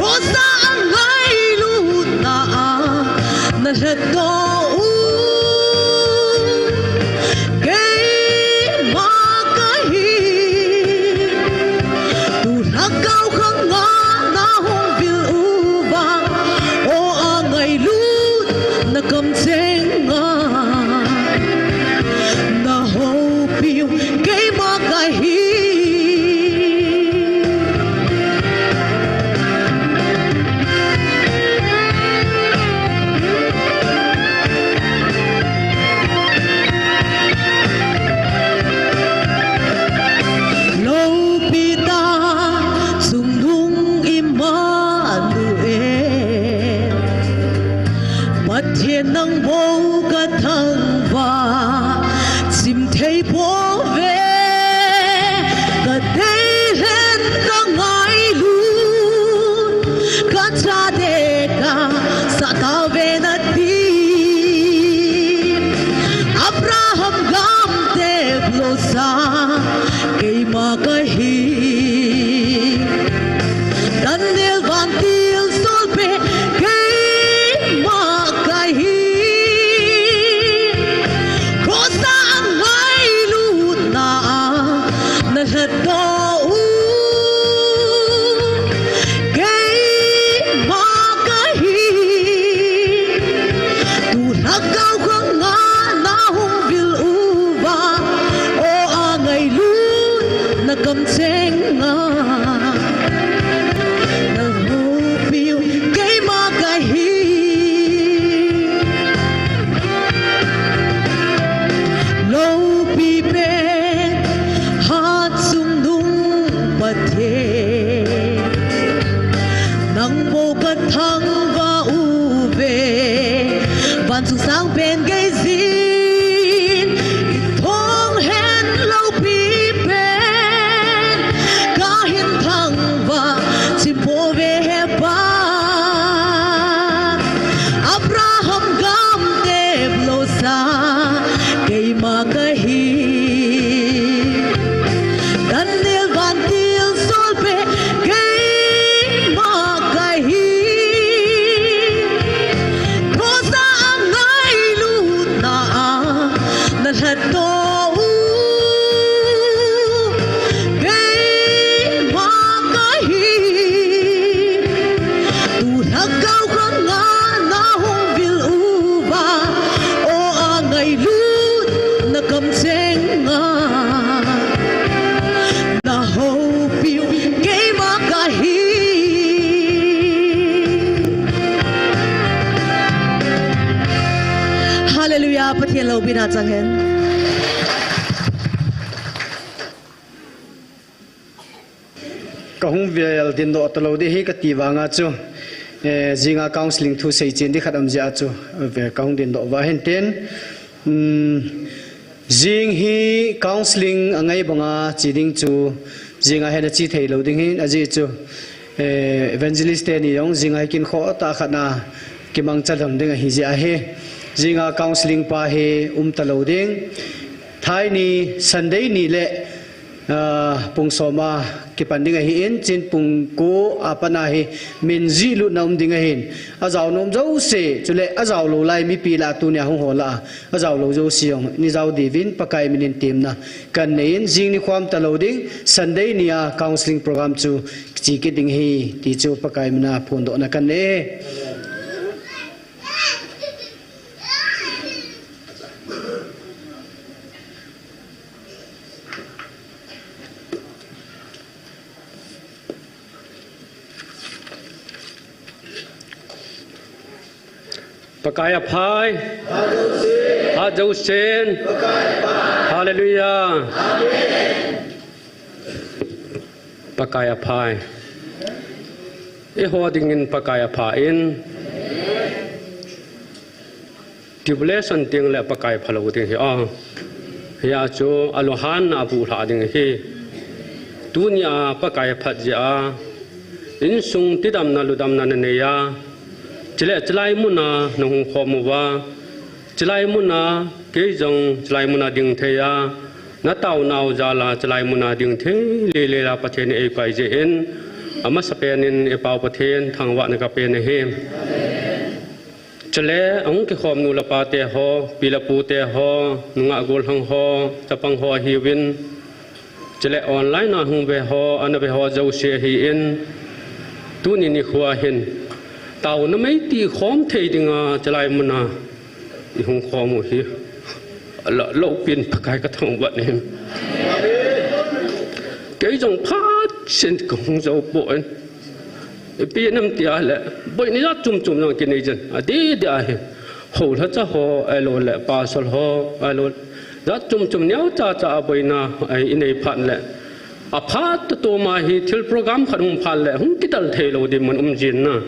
Rosa ang ngay lut na nalhato kay makahi Tulagaw ka nga na hong vil uba o angay lut na kamseng nga na hope yung kay makahi Lopita sumdung Emmanuel Pathian nang bầu ka thang va sim thei po ve ka dei hen ka ngai lu ka cha de ka sa ta ve na ti Abraham gam te blosa kay makahi Daniel van til solpe kay makahi Rosa ang ngay lut na nalhato kay makahi Tulagaw ka nga na hong vil uva o angay lut na kamseng nga na hopiyo kay makahi Low pipet hat sung nung pathe nang bo ka thang va uve van sung sang pen gay zin thong hen low pipet kahin thang va chim po ve he pa Abraham gam te blosa kay makahi Daniel van til solpe kay makahi Rosa ang ngay lut na nalhato kay makahi Tulagaw ka nga na hong vil uva o angay lut na kamseng nga na hope you kay makahi Hallelujah Pathian lo binatanghen kahung vel din do talo de he ka ti wanga chu zinga counseling thu sei chen di khatam ja chu ve kahung din do wa hen ten jing hi counseling angai banga chiding chu zinga he na chi thei lo ding hin aji chu evangelist ni yong zinga kin kho ta khana kimang chalam ding hi ja he zinga counseling pa he talo ding thai ni sunday ni le pung soma ki pandinga hi in chin pung ko apana hi min ji lu nom dinga hin azaw nom zo se chule azaw lo lai mi pi la tu nya hong hola azaw lo zo siong ni zaw divin pakai minin timna kan nein jing ni khwam ta lo ding sunday nia counseling program chu chi ki ding hi ti chu pakai mina phun do na kan ne Pakai apai, Hajausen, Hallelujah, Pakai apai, Ihodingin pakai apain, Tribulation ting le pakai phalu ting hi ah, ya chu alohan abu la ding hi, dunia pakai phat ja, insung tidam na ludam na ne ya. Celai muna nung khomuwa celai muna keijong celai muna ding theya na tau nau jala celai muna ding the le la pathen e pai je en ama sapenin e pau pathen thangwa na ka pe ne he chale ang ke khom nu la pa te ho pila pu te ho nunga gol hang ho chapang ho hi win chale online na hung be ho ana be ho jau se hi en tu ni ni khwa hen tàu nó mấy tí khóm thầy thì ngà trở lại mà nà thì không khó một hi lậu pin cái thằng vận em cái dòng phát sinh cũng dâu bội pin năm tia lệ bội này rất chum chum trong cái này chân đi đi ai hầu hết cho họ ai lo lệ pa sol họ ai lo rất chum chum nhau cha bội na ai này phát lệ phát to mà hi thiếu program khẩn phát lệ không cái tal thầy lo đi mình jin na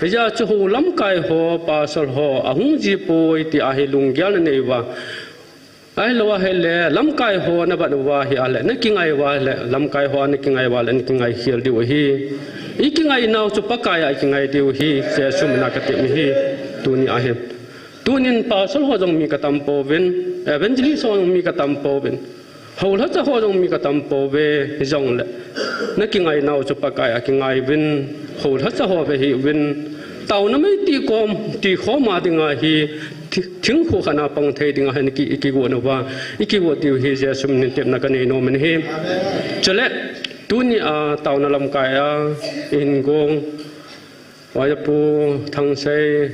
bây giờ cho hồ lắm cái hồ pa sol hồ ahung ji poi ti ahi lungyal nei wa ai lo he le lam kai ho na ba wa hi ale na kingai wa le lam kai ho na kingai wa le kingai hial di hi I kingai naw chu pakai ai kingai di hi se sum na ka ti mi hi tu ni ahi tunin pa sol ho jong mi ka tam po ven evangelist ho mi ka tam po ven hầu hết cho jong mi ka tam po ve jong le na kingai naw chu pakai ai kingai ven hầu hết cho về hi ven tàu nó mới ti khó mà thì ngài hi tiếng khu khả năng bằng thầy thì ngài cái vụ nó và cái vụ điều hi giờ sum nên tiệm na cái này nó mình hi cho lẽ tu ni tàu nó làm cái in gong vài pu thằng say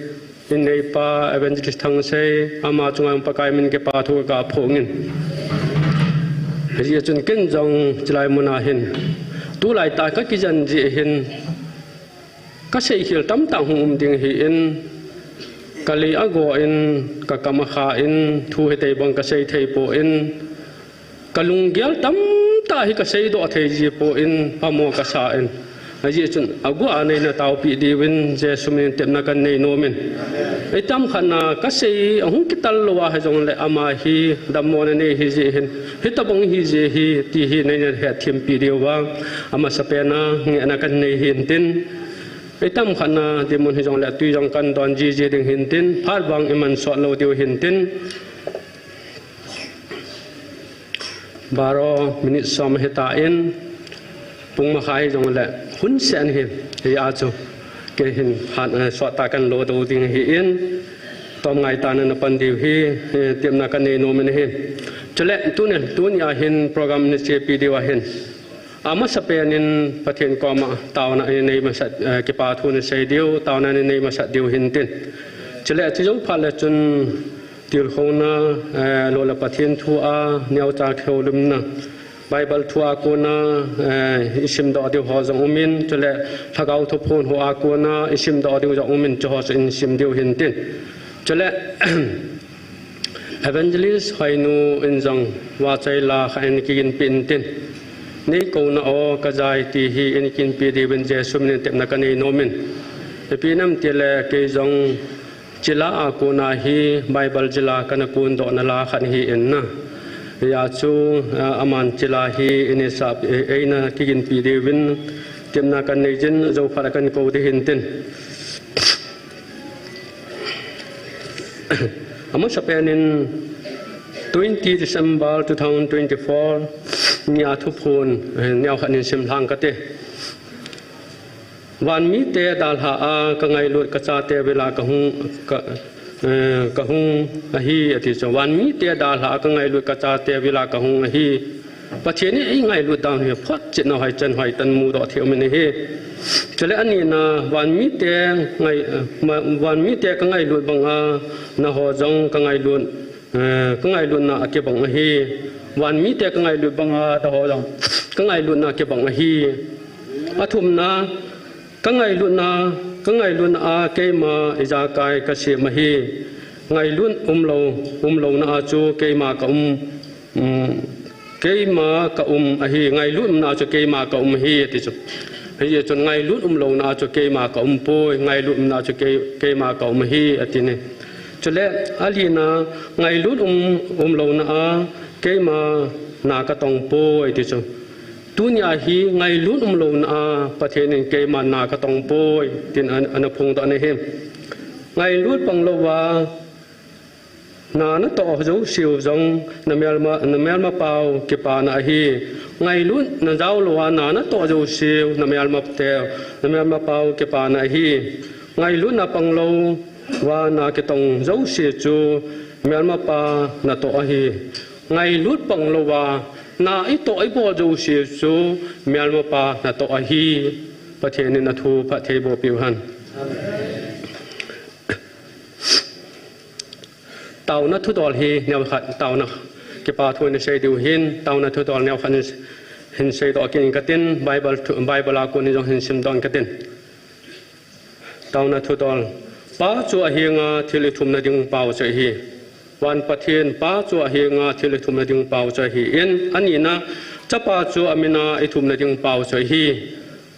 in này pa evangelist thằng say ama chung ang pakai mình cái pa thu cả phổ ngin giờ chun kinh dòng lại mona hin tu lại tại các cái dân dị hin các sĩ hiểu tấm tạng hùng tiếng hiện kali ago in kakamakha in thu hệ tây bằng các sĩ thầy bộ in kalung gyal tấm ta hi các sĩ độ thầy gì bộ in pamo các sa in aji chun ago anei na tao pi di win je sumin tem na kan nei no min ai tam khana các sĩ hung kital lo ha jong le ama hi damon nei hi je hin hitabong hi je hi ti hi nei ne he thim pi diwa ama sapena nge na kan nei hin tin Itam khana demon hi jong la tu jong kan don ji je ding hin tin phar bang iman so lo tiu hin tin 12 minute som heta in pung ma khai jong la hun sen hi a chu ke hin han so ta kan lo do ding hi in tom ngai ta na pan diu hi tiam na kan ne no men hi chale tu ne hin program ne che pi diwa hin ama sapenin pathen koma tauna nei masat ke pa thun sei diu tauna nei masat diu hintin chele chijong phale chun tir khona lo la pathen thu a neu ta kholum na bible thu a ko na isim do diu ho jong umin chele thagau thu phun ho a ko na isim do diu jong umin cho ho in sim diu hintin chele evangelist hainu injong wa chai la khain kin pintinนี่กูน่าโอกระจายที่ฮีอินกินปีดีเป็นเจสุมนิเต็มนักนี่โนมินแต่ปีนั้นเทเลเกยจงจิลาอากูน่าฮีไบเบิลจิลากันกูนโดนลาขันฮีอินนะยาชูอามันจิลาฮีอินิสับเอนะกินปีดีวินเต็มนักนี่จินเจ้าพระกันกูที่หินตินอามุสเปนิน20 December 2024 ญาทุพูนแนวขันสิมทางกเตวันมีเตดาลหากังไงลุดกระจาเตเวลากะหุงอหีอธิจวันมีเตดาลหากังไงลุดกระจาเตเวลากะหุงอหีประเทศนี้ไงลุดดาวเนี่ยพอดจิตน้อยจันหอยตันมูดอเทียมนี่เฮจะเลยอันนี้นะวันมีเตไงวันมีเตกังไงลุดบังอานะหอจงกังไงลุดนะเก็บบังอหีวันมีเตกังไงลุดบังอาตะหอจงกังไงลุดนะเก็บบังอหีอธุมนะกังไงลุนอาเกมาอิจากายกษีมหีไงลุนโลนาจูเกมากะเกมากะอหีไงลุนนาจูเกมากะฮีติจุฮีจนไงลุนโลนาจูเกมากะปุยไงลุนนาจูเกมากะฮีอตินี่จุเลอาลีนาไงลุนโลนาเกมานากะตองปุยติจุตุนยาฮีไงลุ้นลงอาประเทศนึงเกมันนากระตองป่วยตินอันพงตอนนี้เห็นไงลุ้นปังโลวานานต่อจูสิวจงนเมลมาเป่าเก็บปานาฮีไงลุ้นนเจ้าโลวานานต่อจูสิวนเมลมาเตวนเมลมาเป่าเก็บปานาฮีไงลุ้นนาปังโลวานาเกตงจูสิจูเมลมาปานาต่อฮีไงลุ้นปังโลวานาไอโตไอโบจูเสียสูเมียลมาปานาโตอฮีประเทศนินาทูประเทศโบปิวหันเต่านัทุดอลฮีแนวขัดเต่านะเก็บปาทวนในเซดิวหินเต่านัทุดอลแนวขัดเห็นเซดอกินกัตินไบเบิลอากุนิจงเห็นซิมดอนกัตินเต่านัทุดอลป้าจัวเฮียงาทิลิทุมนาดิงเป่าเสียฮีวันประเทศป้าจัวเฮียงาที่เลทุมนาดิงเป่าใจฮีเอ็นอันนี้นะจะป้าจัวอามินาอิทุมนาดิงเป่าใจฮี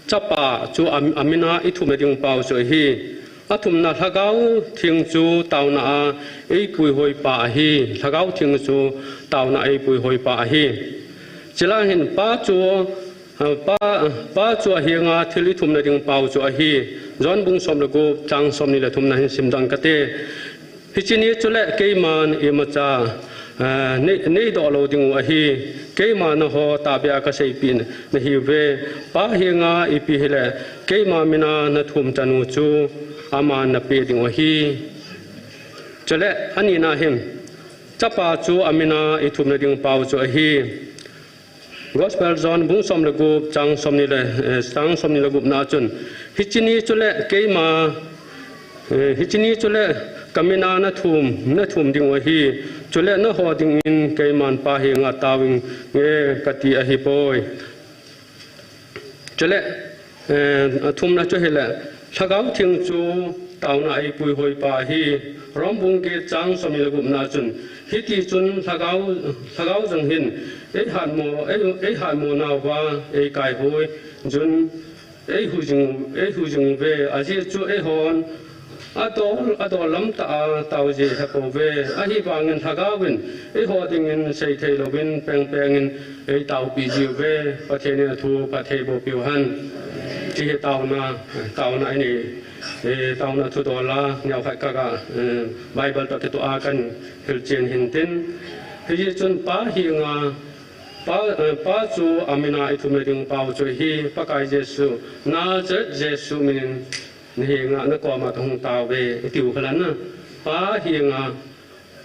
จะป้าจัวอามินาอิทุมนาดิงเป่าใจฮีอาทุมนาทักเอาทิ้งจูเต่านาไอปุยหอยป่าฮีทักเอาทิ้งจูเต่านาไอปุยหอยป่าฮีจะลาเห็นป้าจัวเฮียงาที่เลทุมนาดิงเป่าใจฮีย้อนบุงสมระกูจังสมนี่เลทุมนาหินสิมดังกเตฮิจินีจุเลเกมันเอมาจานี่ดอโลดิงวะฮีเกมันนะฮอตาเบียกเซปินนะฮีเวป้าเฮงาอีพีเฮเลเกมามินานะทุมจันูจูอามานะเปดิงวะฮีจุเลอันนี้นะหิมจับป้าจูอามินาอีทุมนะดิงเป่าจูฮีGospel John บุ้งสมระกูจังสมนี่เลยจังสมนี่ระกูนาจุนฮิจินีจุเลเกมาฮิจินีจุเลกามินานะทุมดิงวะฮีจุเลนะฮอดิงอินเกมันปาเฮงาตาวิงเงกติอหิปอยจุเลทุมนะจุเฮละทักเอาทิ้งจูตาวนาไอปุยหอยปาฮีร้อมบุงเกจังสมิลกุมนาจุนฮิติจุนทักเอาจังหินเอหันโมนาวาเอกายหอยจุนเอหูจึงเวอาเจจูเอฮอนอาตอลำตาวเจทักเวอาฮิบางินทักเอาวินเอฮอดิงินเซเทโลวินแปงงินเอตาวปีจิวเวประเทศนี้ทูประเทศโบปิวหันที่ตาวนาไอนี่ตาวนาทุดอลาเนียวขัดกะไบเบิลประเทศตัวอากันเฮลเจนหินตินที่จนป้าฮิงาป้าจูอามินาอิทุเมดิงป้าจูฮีปะกายเยซูนาเจเยซูมินนี่งานนักว่ามาตรงตาเวติวขลันนะป้าฮิงา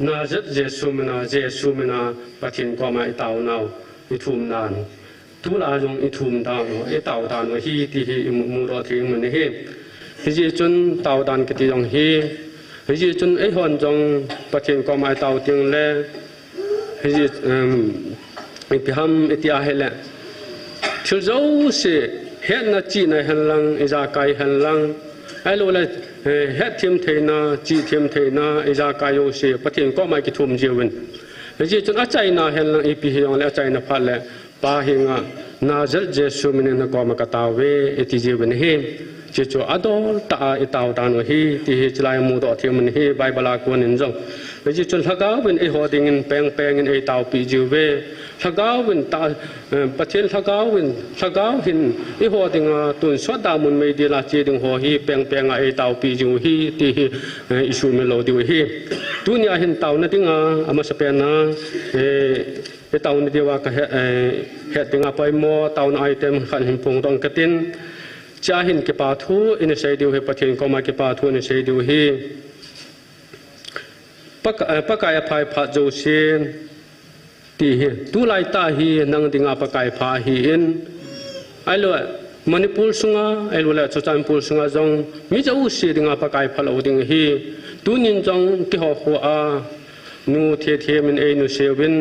นาเจเยซูมินาปะทินกว่ามาอิตาวนาวอิทุมนานทุลาจงอิทุมดาวอิตาวดานวะฮีที่มูรอทิงมันนี่ฮิจิจุนตาวดานกติจงฮีฮิจิจุนไอฮอนจงปะทินกว่ามาอิตาวติงเลฮิจิพิหามอิติอาเฮเลทิลโจเสเฮ็ดนาจีในหันลังอิจากายหันลังไอโลเลเฮ็ดทิมเทนาจีทิมเทนาอิจากายโยเสปะทินก็ไม่กิทุมเจวินฮิจิจุนอาใจนาหันลังอีพิฮยองเลอาใจนาพัลเลปาหิงานาเจเจสุมินนก็มากตาเวอิติเจวินเฮเจจูอดอลตาอิตาวตานวะฮีที่เฮจลายมูดอเทียมันเฮไบเบลากวนนินจงฮิจิจุนทักเอาวินไอฮอดิงินแปงอินไอตาวปีจิวเวทักเอาวินตาประเทศทักเอาหินไอฮอดิงตุนสวดดามุนไม่ดีลาเจดิงฮอฮีแปงไอตาวปีจิวฮีที่อิสุเมโลดิวฮีตุนยาหินตาวนั่นดิงอามาสเปนนะ เตานี่เดียวว่าก็เหตุงาไปมัวเตาไอเต็มขันหินพงตองกระตินจะเห็นเก็บปาทูอินเสียดิวให้ประเทศก็มาเก็บปาทูอินเสียดิวให้ปากายพายพาโจเชนตีตุไลตาฮีนังดิงาปากายพาฮีอินไอโลมณิปุรสุงาไอโลละจุจันปุรสุงาจงมิจะอุเสียดิงาปากายพาลาวดิงฮีตุนินจงกิหอหัวนูเทียเทียมินเอนูเซวิน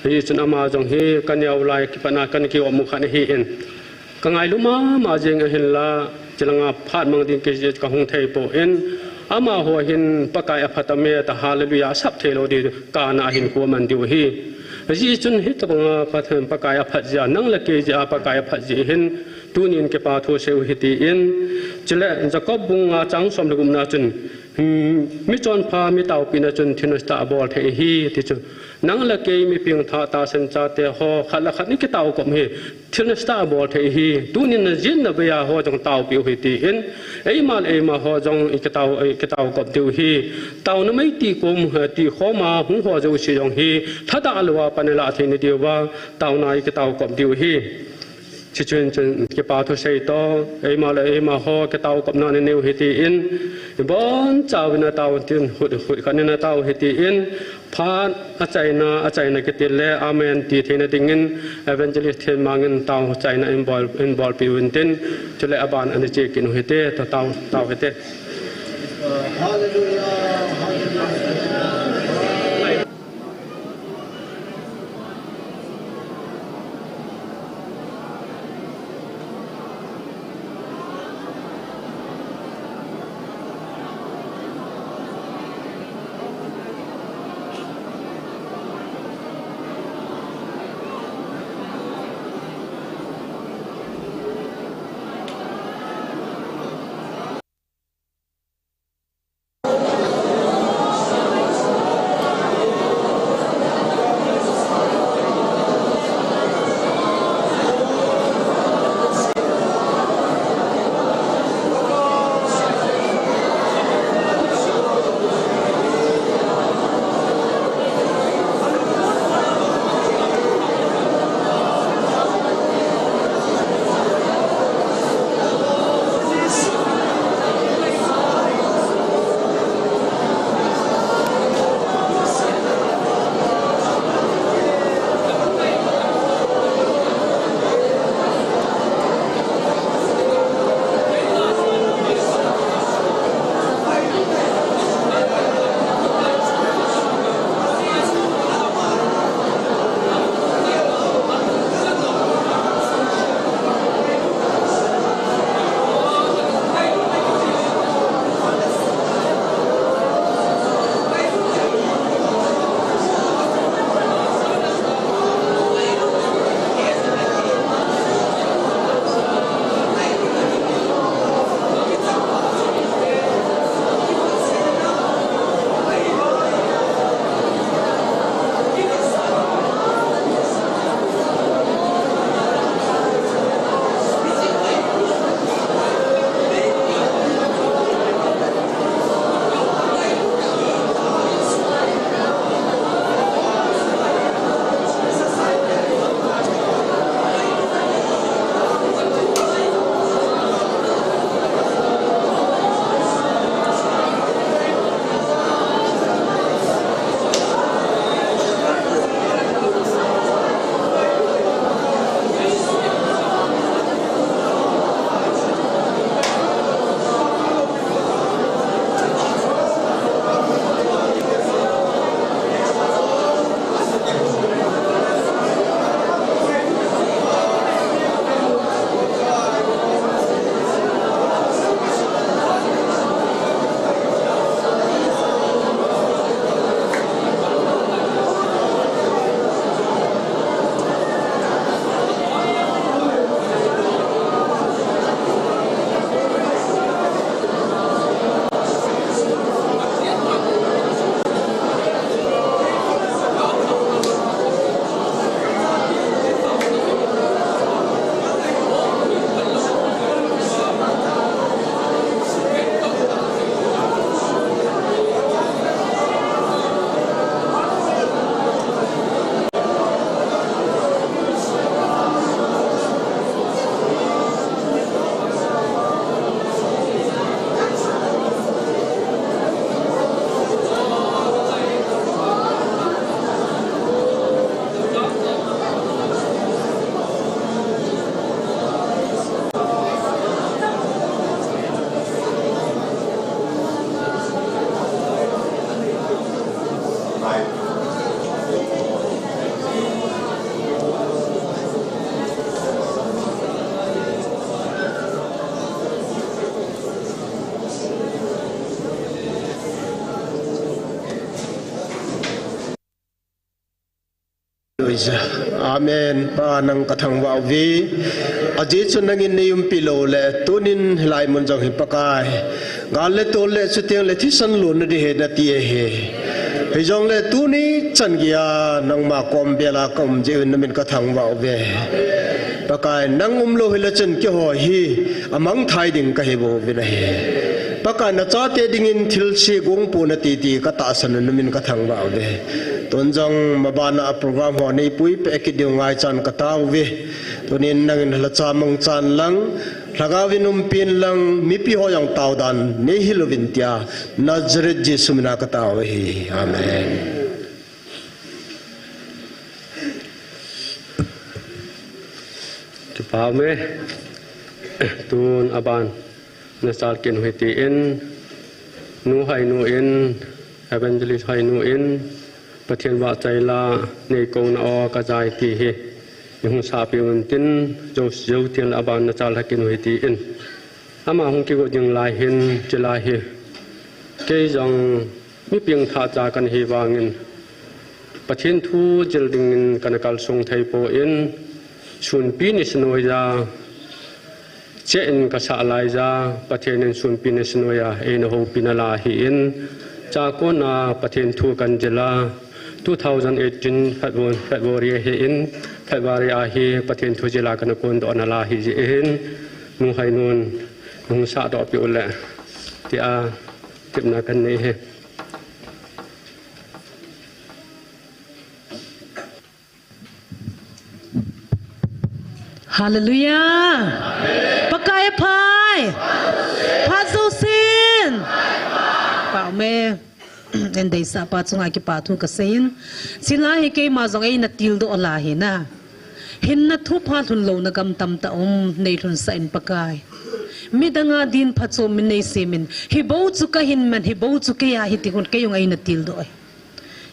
ฮีจุนอามาจงฮีกันยาวไลกิปนากันกิวมุขันฮีอินกังไงลุมาเจงเห็นละจลังอาพาดมังดิงกิจกหงเทยโปอินอามาหัวหินปากายอภัตเมตฮาเลลูยาสับเทโลดีกานาหินหัวมันดิวฮีจีจุนฮิตบังพัฒนปากายอภัตจานังละเกจอาปากายอภัตจีหินตูนินเกปาทูเซวฮิตีอินจเลจะกบุงอาจังสมลุกุมนาจุนมิจอนพามิตาวปินาจุนทินสตาบอลเทฮีที่จุนังละเกยมีเพียงท่าตาเซนจาเตหอขัดละขัดนี่กิตาวกบเฮทินสตาบอลเทฮีตูนินจินนเบียหอจงตาวปิวฮิตีอินเอมาหอจงกิตาวกบดิวฮีตาวนไม่ตีกมตีข้อมาหุงหอจะอุชิจงฮีถ้าตาลวาปนละเทนเดียวว่าตาวนายกิตาวกบดิวฮีชิจุนจนเก็บปาทุเซโตมาหอเก็บเตากับนอนในเนวเฮตีอินบอนเจ้าวินาเตาตินหุดขันนาเตาเฮตีอินพานอาใจนาเกติเลอาเมนตีเทนติงินเอเวนเจลิสเทนมางินเตาใจนาอินบอลปิวินตินจุเลอบานอันเจกินเฮเตเตาเฮเตฮาเลลูยาฮาเลลูยา riza amen pa nang kathang wa vi aji chunangin niyum pilo le tunin hilai mun jong hipakai ngal le tol le chutiang le thisan lu na di he na ti he he jong le tuni chan gia nang ma kom bela kom je namin kathang wa ve pakai nangum lo hila chen ke ho hi amang thai ding ka he bo vi na he pakai na cha te ding in thil si gong pu na ti ti ka ta san namin kathang wa ve tonjang mabana program ho nei pui pe ki ding ngai chan ka taw ve tonin nangin hala cha mang chan lang lagawinum pin lang mipi ho yang taw dan nei hilovin tia Nazareth Jesu mina ka taw hi amen ki pa me tun aban na sal ken hiti in nu hai nu in evangelist hai nu in pathian wa chaila nei ko na o ka jai ti hi yung sa pi un tin jo jo tin aban na sal hakin hiti in ama hong ki go jing lai hin chila hi ke jong mi piang tha cha kan hi wangin pathian thu jil ding kan kal sung thai po in sun pi ni snoi ja chen ka sa lai ja pathian in sun pi ni snoi ya e no ho pinala hi in cha ko na pathian thu kan jila 2018 February hi in February a hi pathian thu jila kan kon do na la hi ji in nu hai nun nu sa do pi ule ti a tip na kan nei he Hallelujah. Pakai pai. Pazusin. Pau me. Endai sa pa chunga ki pa thu ka sein. Sila hi ke ma zong ai na til do la hi na. Hin na thu pha thun lo na gam tam ta nei thun sa in pakai. Mi danga din pha cho min nei se min. Hi bo chu ka hin man hi bo chu ke ya hi ti kun ke yung ai na til do ai.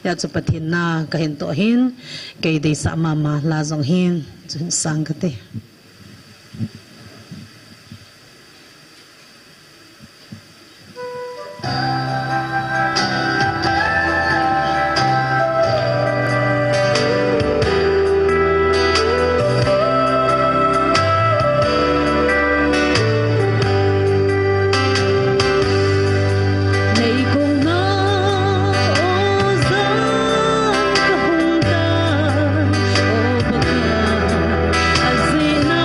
Ya chu pathin na ka hin to hin ke dei sa ma la zong hin chun sang ka te Azina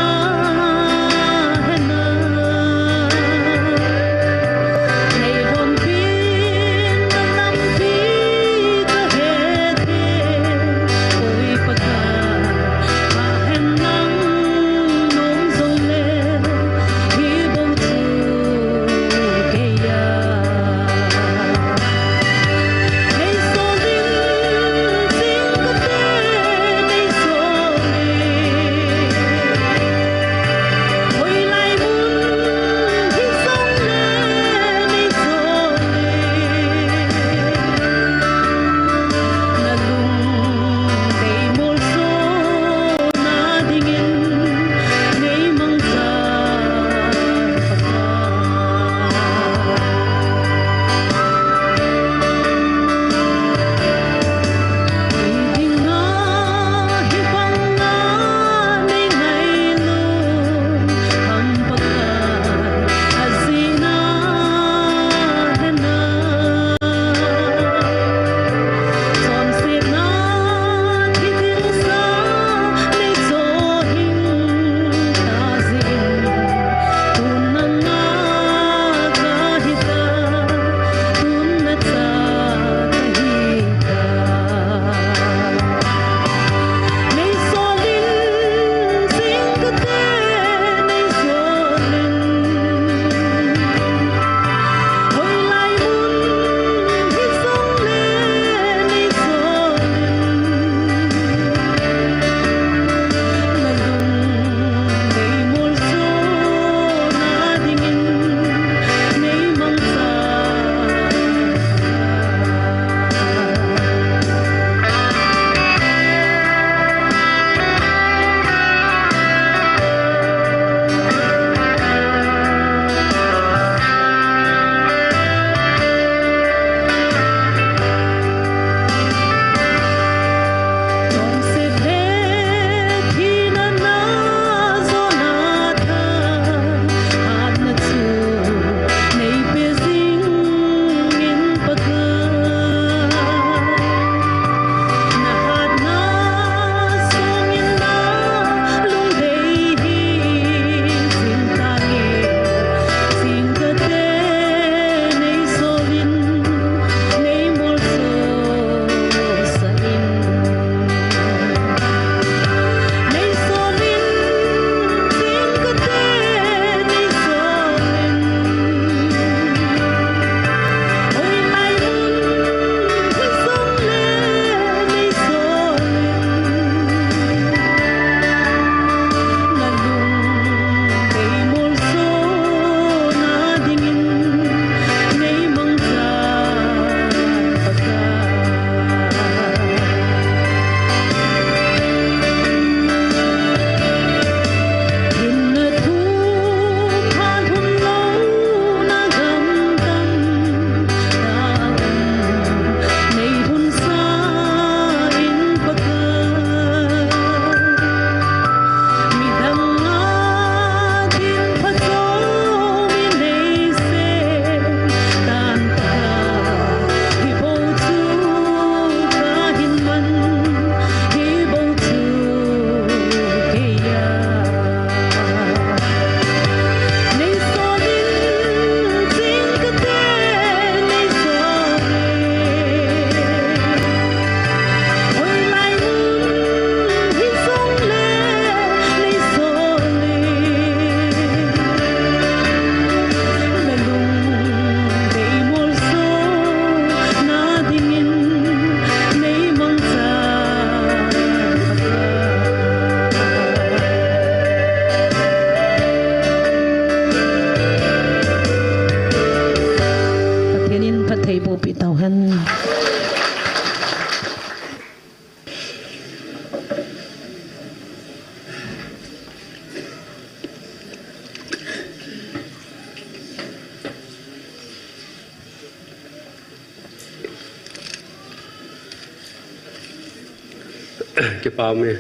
ke pa me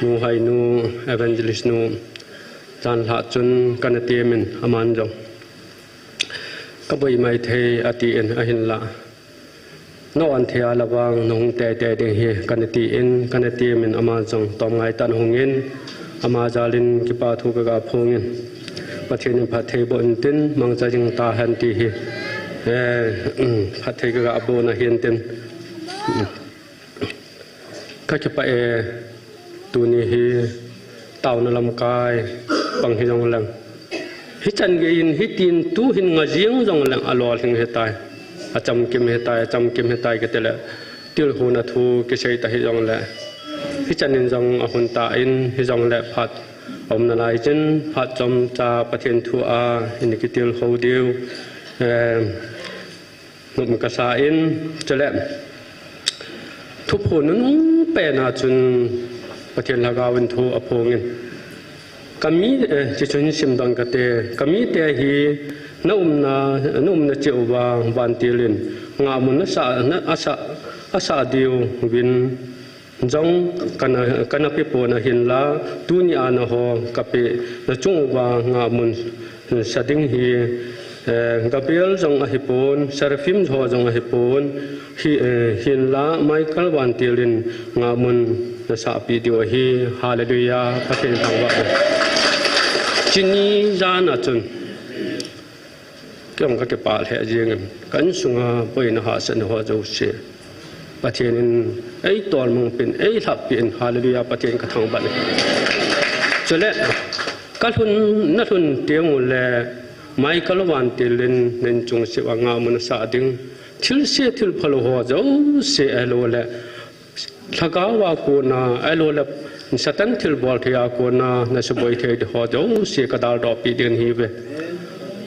nu hai nu evangelist nu tan la chun kan ti min aman jong ka boi mai the ati en a hin la no an thea lawang nong te te de hi kan ti in kan ti min ama jong tom ngai tan hongin ama jalin ki pa thu ka phongin pathin pha thei bo in tin mang cha jing ta han ti hi pha thei ka abo na hian tin ka ki pa e tu ni hi tau na lam kai pang hi jong lang hi chan ge in hi tin tu hin nga jiang jong lang alol hing he tai acham kim he tai ke tele til hu na thu ke sei ta hi jong la hi chanin jong a hun ta in hi jong la phat om na lai chen phat chom cha pathen thu a in ki til ho diu num ka sa in chele thu phu nun pe na chun pathen la ga win thu a phongin kami chi chun sim dang ka te kami te hi num na cheu wa ban tilin nga mun na asa diu win jong kana pe po na hin la tu ni ana ho ka pe na chung wa nga mun sading hi gabriel jong a hi pon sarfim ho jong a hi pon hi hin la michael ban tilin nga mun na sa pi diu hi hallelujah pathen thang wa chini jana chun kyong ka ke pal he jing kan sunga poina ha san ho jo se pathianin ei tol mong pin ei thap pin hallelujah pathian ka thang ban chole kalhun na thun tiang le michael wan tilin nen chung se wa nga mun sa ding thil se thil phalo ho jo se alo le thagawa ko na alo le satan thil bol thia ko na na suboi the ho jo se ka dal do pi din hi ve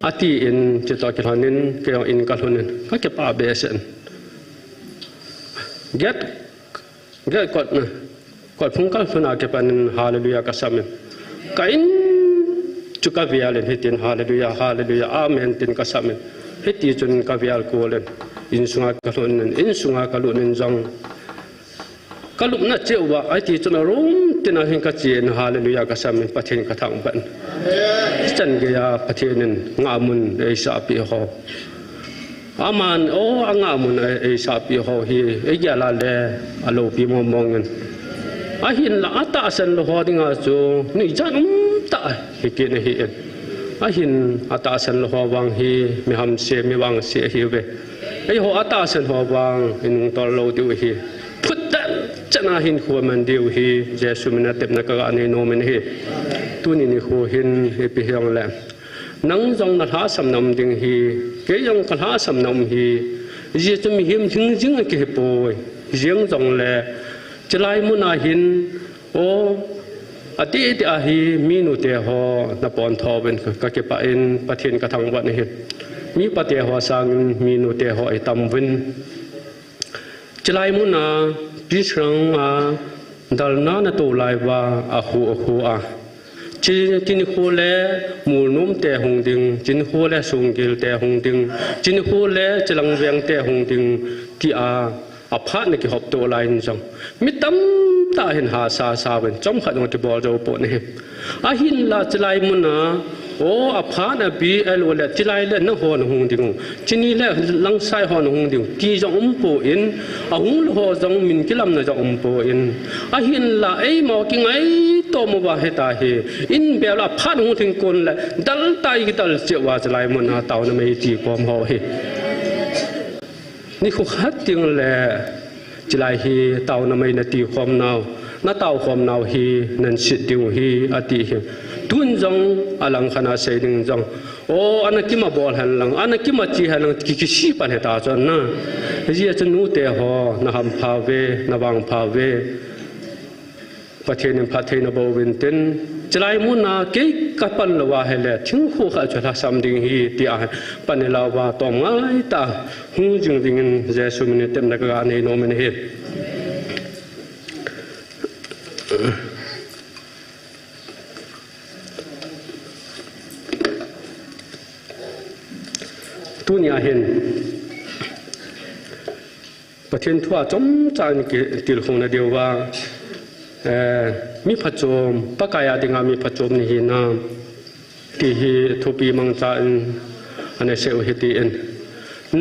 ati in chito ki hanin ke in kalhunin ka ke pa be sen get kot phung kal phuna ke panin hallelujah ka samin ka in chuka vialen hitin hallelujah amen tin ka samin hiti chun ka vial ko len in sunga kalunin jong kalup na chewa ai ti chun rom tin a hin ka chen hallelujah ka samin pathin ka thang ban chan ge ya pathianin nga mun ei sa pi ho aman o anga mun ei sa pi ho hi ei ya la le alo pi mo mongin a hin la ata san lo ho dinga chu ni jan ta hi ke ne hi a hin ata san lo ho wang hi mi ham se mi wang se hi ve ei ho ata san ho wang in tol lo tu hi phut ta chana hin khu man diu hi jesu mina tep na ka ani no men hi tu ni khu hin he pi hyang la nang jong na tha sam nam ding hi ke jong ka tha sam nam hi ji chum him thing jing ke poi jiang jong le chlai mu na hin o ati ti a hi minu te ho na pon tho ben ka ke pa in pathin ka thang wa ni hi mi pa te ho sang minu te ho ai tam win chlai mu na pi srang a dal na na to lai wa a khu a chin khu le mul num te hong ding chin khu le sung gil te hong ding chin khu le chilang weng te hong ding ti a phat ne ki hop to lai in jong mi tam ta hin ha sa ben chom khat ngo ti bol jo po ne a hin la chlai mun na o a phat na bi el le chlai le na ho na hong ding chini le lang sai ho na hong ding ki jong po in a hung lo ho jong min ki lam na jong po in a hin la ei mo ki ngai to mo ba he ta he in be la phat hong thing kon le dal tai ki dal che wa chlai mun na taw na mai ti kom ho he ni khu khat ting le chlai hi taw na mai na ti khom naw na taw khom naw hi nan sit diu hi ati hi tun jong alang khana sei ding jong o anakima bol han lang anakima chi han lang ki si pan he ta chon na ji a chnu te ho na ham pha ve na wang pha ve pathen na bo win tin chlai mu na ke ka pan lo wa he le thing khu kha chha sam ding hi ti a pan la wa tom ngai ta hu jing ding jesu min tem na ka nei no men he tu nia hen ประเทศทั่วจมจานติลคงนาเดียวว่ามีพระโจมปะกายาดิงามีพระโจมนี่นาที่ฮีทุปีมังจานอันนี้เสียวฮิตีเอ็น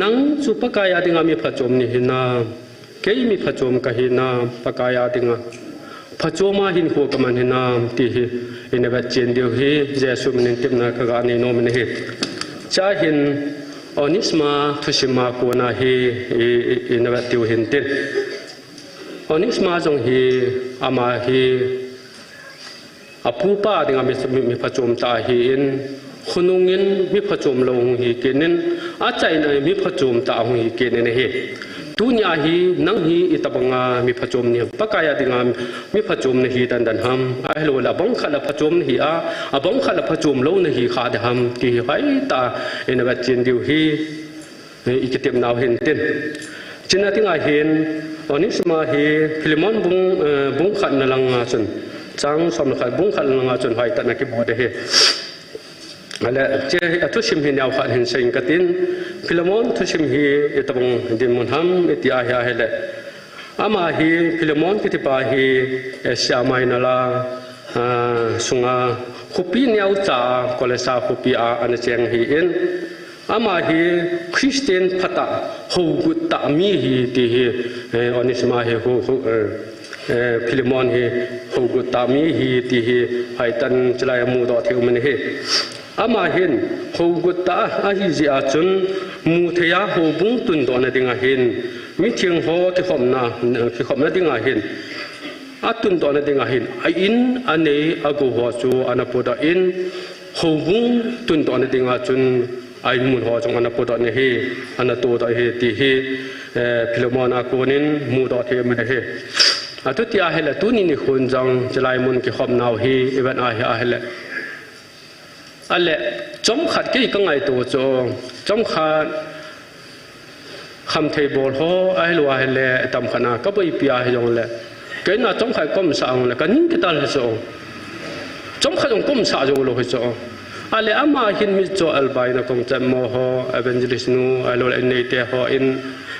นังสุปะกายาดิงามีพระโจมนี่นาเกยมีพระโจมกะฮีนาปะกายาดิงาพระโจมาหินหัวกมันหินาที่ฮีอินเวจเจนเดียวฮีเจสุมันติมนาคกานีโนมันฮีจ้าหินอนิสมาทุชิมาโกนาฮีอินเวจติวหินตินอนิสมาจงฮีอามาฮีอาผู้ป้าดิงามีพระโจมตาฮีอินขนุงินมีพระโจมลงฮีเกนินอาใจในมีพระโจมตาหงฮีเกนินฮีตุญาฮีนังฮีอิตบังามีพระโจมเนี่ยปะกายาดิงามมีพระโจมในฮีดันฮัมไอโลละบังขะละพระโจมในฮีอาบังขะละพระโจมโลในฮีขาดฮัมที่ไฟตาเอ็นวัดจินดิวฮีอีกเต็มนาวเห็นเต้นจินนาติงาเห็นวันนี้สมาฮีฟิลิมอนบุงขัดนลังงาจนจังสมขัดบุงขัดนลังงาจนไฟตานักบูเดฮีอะไรเจ้าทุชิมหินยาวขัดเห็นสิ่งกัดตินฟิลมอนทุชิมฮีอิตบังดิมุนฮัมอิติอาฮิอาฮิเลอามาฮีฟิลมอนกิติปาฮีเอชยามัยนาลาสุงาขุปีเนียวจ่าก็เลยซาขุปีอันเจงฮีอินอามาฮีคริสเตียนพัตตาฮูกุตตามีฮีที่ฮีอันนี้สมาฮีฮูฟิลมอนฮีฮูกุตตามีฮีที่ฮีให้ตันจลายมูดอที่อุมันฮีอามาเห็นฮูกุตตาอาฮิจิอาจุนมูเทียฮูบุงตุนดอนดิงาเห็นมิเทียงโฮที่ขมนาดิงาเห็นอาตุนดอนดิงาเห็นไออินอันนี้อากูหัวจูอันปวดอินฮูบุงตุนดอนดิงาจุนไอมุนหัวจงอันปวดนี่เฮอันตัวดอเฮตีเฮพิลมอนาโกนินมูดอเทมันเฮอาตุติอาเฮละตุนินิคนจังจลายมุนกิขมนาวเฮอีวันอาเฮอาเฮละอันแหละจอมขัดกี่ก็ไงตัวโจจอมขัดคำเทบอลhoไอ้ลัวไอ้เล่ตำขนาก็ไปปีอาให้ยองแหละเกิดน่ะจอมขัดก้มสางแหละกันยิ่งกิตาเลยโจจอมขัดองก้มสางโจโลให้โจอันแหละอามาหินมิโจอัลบายนะคงจะโมโหเอเวนเจลิสนูไอ้ลัวไอ้เนเตโฮอิน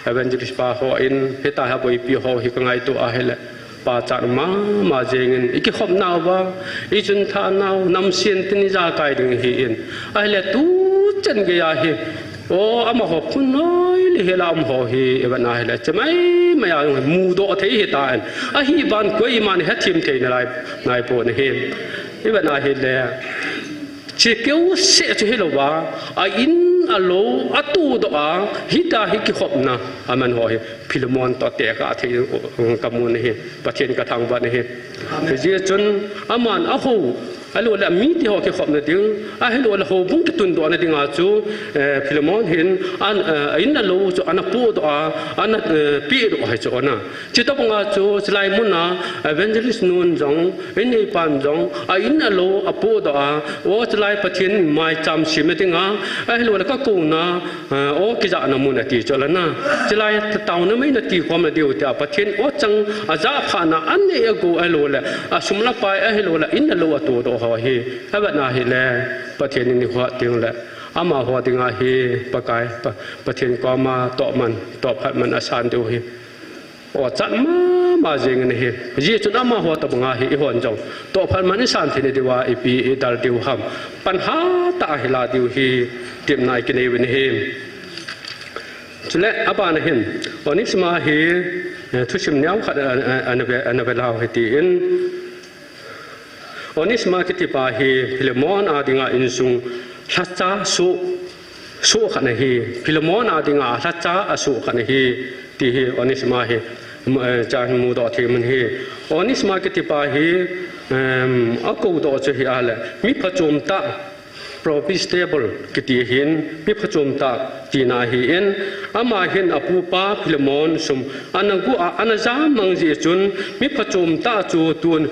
เอเวนเจลิสปาโฮอินเฮตาฮะไปปีโฮฮิก็ไงตัวอาให้แหละป่าจัดมาเจงินอีกขบนาวว่าอีจุนทานาวน้ำเสียนตินิจาไกดึงเฮียนไอ้เล่ตู้จันเกียเฮโอ้อามาหอบคุณน้อยเลยเฮลามหอเฮเอวันไอ้เล่จะไม่เอามูโดเทเฮตาอันไอ้ฮีบานกุยมันเฮทิมเทนนายโปนเฮเอวันไอ้เล่เชื่อเกี่ยวเสียจะเฮลว่าอินอโลอัตูดอ่ะฮิตาฮิกิขบนะอามันหอยพิลมอนต่อเตะกะที่กำมุนเฮประเทศกระทางบ้านเฮเจ้าจนอามันอาหูไอ้โลละมีที่หอกิขบนั่นเองไอ้โลละหูบุ้งกิตุนตัวนั่นเองอาจูพิลมอนเห็นอินอโลจูอันปูดอ่ะอันปีดอ่ะจูนะจิตตบังอาจูสไลมุนะเอเวนเจลิสนูนจงอินเอปันจงอินอโลอปูดอ่ะว่าสไลประเทศไม่จำชิมติงอ่ะไอ้โลละก็กูนะโอ้กิจานมุนตีจละนะสไลเต่านั้นไม่นาทีความเดียวแต่ประเทศโอ้จังอาจารย์ผ่านอันนี้กูไอ้โลละสมละไปไอ้โลละอินอโลตัวดหอเฮไอ้แบบน่าเฮแลประเทศนี้หัวติงแหละอามาหัวติงอาเฮปะกายประเทศก็มาตอบมันตอบพัดมันอาสานเดียวเฮโอ้จัดมาเจงนี่เฮยี่จุดอามาหัวตบงาเฮอีหัวจงตอบพัดมันอาสานที่นี่ดีว่าอีปีอีดาลเดียวหำปัญหาตาเฮลาเดียวเฮเตรียมนายกินเอวินเฮจุเลอาบานเห็นวันนี้สมาเฮทุชิมเนี้ยขัดอันเวลาเฮตีอินวันนี้สมาคิดป่าเฮพิลมอนอาดิงาอินซุงทัชจ้าสุขันเฮพิลมอนอาดิงาทัชจ้าสุขันเฮที่เฮวันนี้สมาเฮจานมูดอที่มันเฮวันนี้สมาคิดป่าเฮอากูดอจะเฮอะไรมีพระจุมตาpropitiable กิติหินมีพระจุมตาตีนาหินอามาหินอภูปาพิลมอนสมอันกูอันจามังจีจุนมีพระจุมตาจูตุน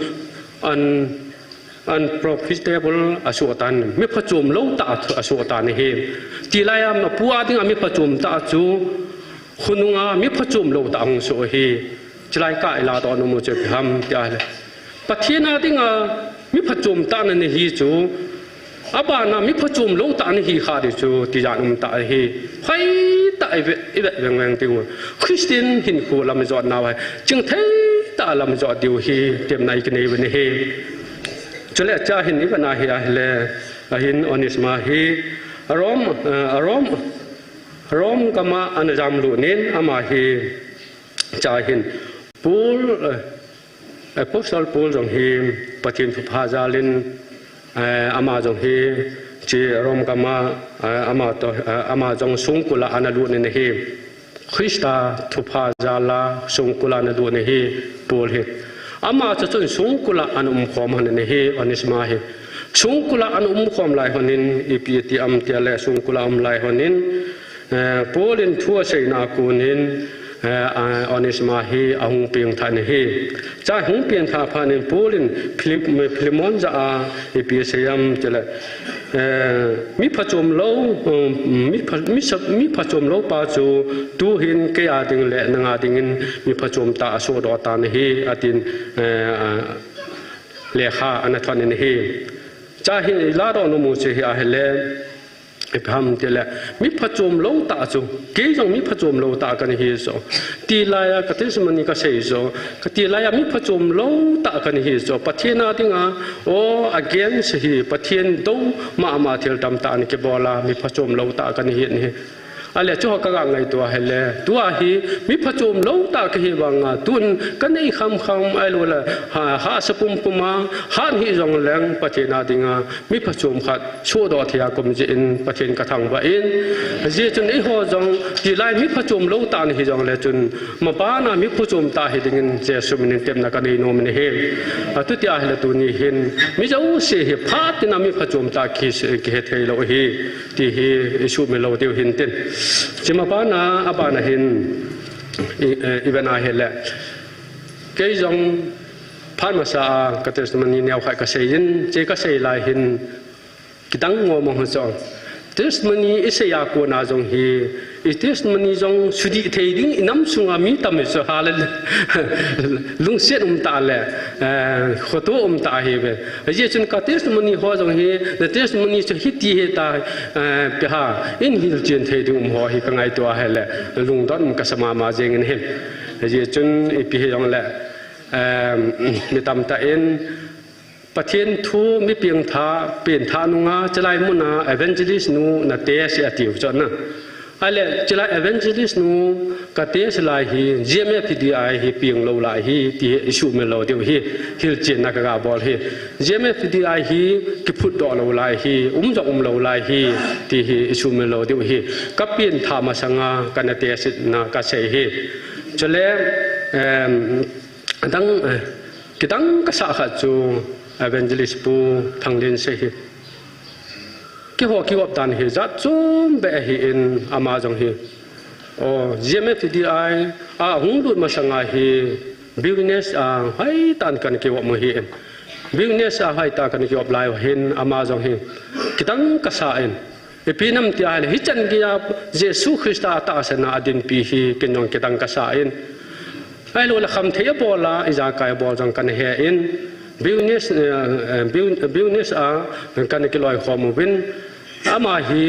อัน profitable อสุตันมีพระจุมโลตาอสุตันเฮตีลายามปูอาดิงามีพระจุมตาจูคุณงามีพระจุมโลตาองสุเฮจลายกายลาตอนมุจพิหามตีอะไรปะเทียนาดิงามีพระจุมตานันเฮจู อาบานามิพจุมโลตานี่ฮีขาดิจูติจานุมตาฮีไฟตาอีเวแวงติวคริสเตียนหินคูลำจอดนาไว้จึงเทตาลำจอดดิวฮีเต็มในกันในวันนี้จุเลจ้าหินอีวันนาฮีอาเลหินอนิสมาฮีรอมกามาอันจามลุนินอามาฮีจ้าหินปูลพุทธปูลจงฮีปฏินทุพาจาลินอามาจงฮีจีรอมกามาอามาจงสุงกุลาอันลุนินฮีคริสตาทุพาจาลาสุงกุลาอันลุนินฮีปูลฮีอามาจะจนสุงกุลาอันขอมันนินฮีอนิสมาฮีสุงกุลาอันความลายหันินอีพีติอัมเตียเลสุงกุลาลายหันินปูลินทั่วเสนากูนินอนิสมาฮีอาหงเปียงทานฮีจ้าหงเปียงทาพานินปูลินฟิลิมอนจะอีพีเสียมเจเลมิพจมโลมิพจมโลปาจูตูหินเกียดิงเลนงาดิงินมิพจมตาโซดอตานฮีอตินเลขาอันนั้นทานินฮีจ้าหินลาดอนุมูเสียอาเฮเลพามเจเลมิพจมโลตาจูเกี่ยงมิพจมโลตากันฮีโซตีลายกติสมันนิกาเซโซกตีลายมิพจมโลตากันฮีโซปะเทนาติงาโอ against ฮีปะเทนโตมาเทลตัมตานิเกบอลามิพจมโลตากันฮีนี่อะไรชั่วกางไงตัวเฮเลตัวฮีมิพจมโลตากันฮีวังตุนกันไอ้คำไอ้ลูละหาสปุมปุมาหันฮีจงแรงปะเทนาติงามิพจมขัดชั่วดอเทียกมจินปะเทนกระทังว่าอินเจจนไอ้หัวจงดีไลมิพจมโลตาฮีจงเลจนมาบ้านามิพจมตาฮีดิงินเจสุมินเต็มนักการโนมินเฮตุติอาเฮลตุนีเห็นมิจะอู้เสียพาตินามิพจมตาคีสเกเทโลฮีที่ฮีอิสุมิโลเดียวหินตินจิมาปานาอาปานาหินอีเวนอาเฮเลเกยจงผ่านมาสากระเตสมันนี่แนวขายกระเซียนเจกระเซียลายหินกิดังงอมองจงเตสมันนี่อิสยาโกนาจงฮีอิเตสมันนี่จงสุดีเทดิ้งน้ำสุงามีตามิสฮาเลลุงเสียนตาเลขตัวตาเฮเบเจจนกระเตสมันนี่หัวจงฮีเตสมันนี่จะฮิตที่เฮตาเปหาอินฮิลเจนเทดิ้งหัวฮีกังไงตัวเฮเลลุงดอนกัสมามาเจงินเฮเจจนอีพีจงเลมีตามตาเอ็นประเทศทูมีเพียงท่าเปลี่ยนท่านุงาจะไล่มุนาเอเวนเจลิสนูนัดเตะเสียติวจนนะอะไรจะไล่เอเวนเจลิสนูกัดเตะสลายฮีเจมเอพีดีไอฮีเพียงโลลายฮีที่อิชูเมโลเดียวฮีฮิลเจนนักกาบอลฮีเจมเอพีดีไอฮีกิพุดดอโลลายฮีจะโลลายฮีที่ฮีอิชูเมโลเดียวฮีกับเปลี่ยนท่ามาสังากันนัดเตะสินักกาเซฮีจะเล่ดังกิดังกษัตริย์จูเอเวนเจลิสปูทางเดินเสียกี่หัวกี่วับดันเฮจัดจุ่มเบะเฮอินอามาจงเฮโอ้เจเมฟดีไอหงดูดมาสังเฮบิวเนสให้ตันกันกี่วับมือเฮอินบิวเนสให้ตันกันกี่วับลายเห็นอามาจงเฮกิดังกษัตริย์ปีน้ำที่อะไรฮิจันกี่ยับเยซูคริสต์ตาสนาดินปีเฮกินยองกิดังกษัตริย์ไอ้ลูกละคำเทียบอลาอิจากายบอลจังกันเฮอินบิวเนสกันกิลอยขอมูบินอามาฮี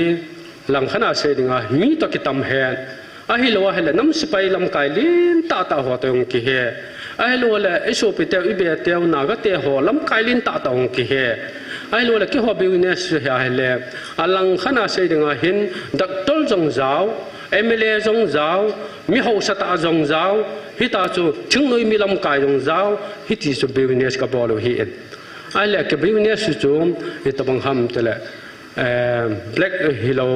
หลังขณะเสด็จมีตะกิตำเฮอาฮิโลเฮลน้ำสไปลำไก่ลินตาหัวตงกิเฮอาฮิโลเละอิสุปิเตวอิเบเตวนากเตหัวลำไก่ลินตาตงกิเฮอาฮิโลเละกี่หัวบิวเนสเฮาเละหลังขณะเสด็จหินดักตอลจงเจ้าเอเมเลจงเจ้ามีหัวสตาจงเจ้าฮิตาจูถึงหน่วยมีลำไก่จงเจ้าฮิติจูบิวเนสกับบอลฮีเอ็นไอ้เละกับบิวเนสจูฮิตบังฮัมเตละblack hilo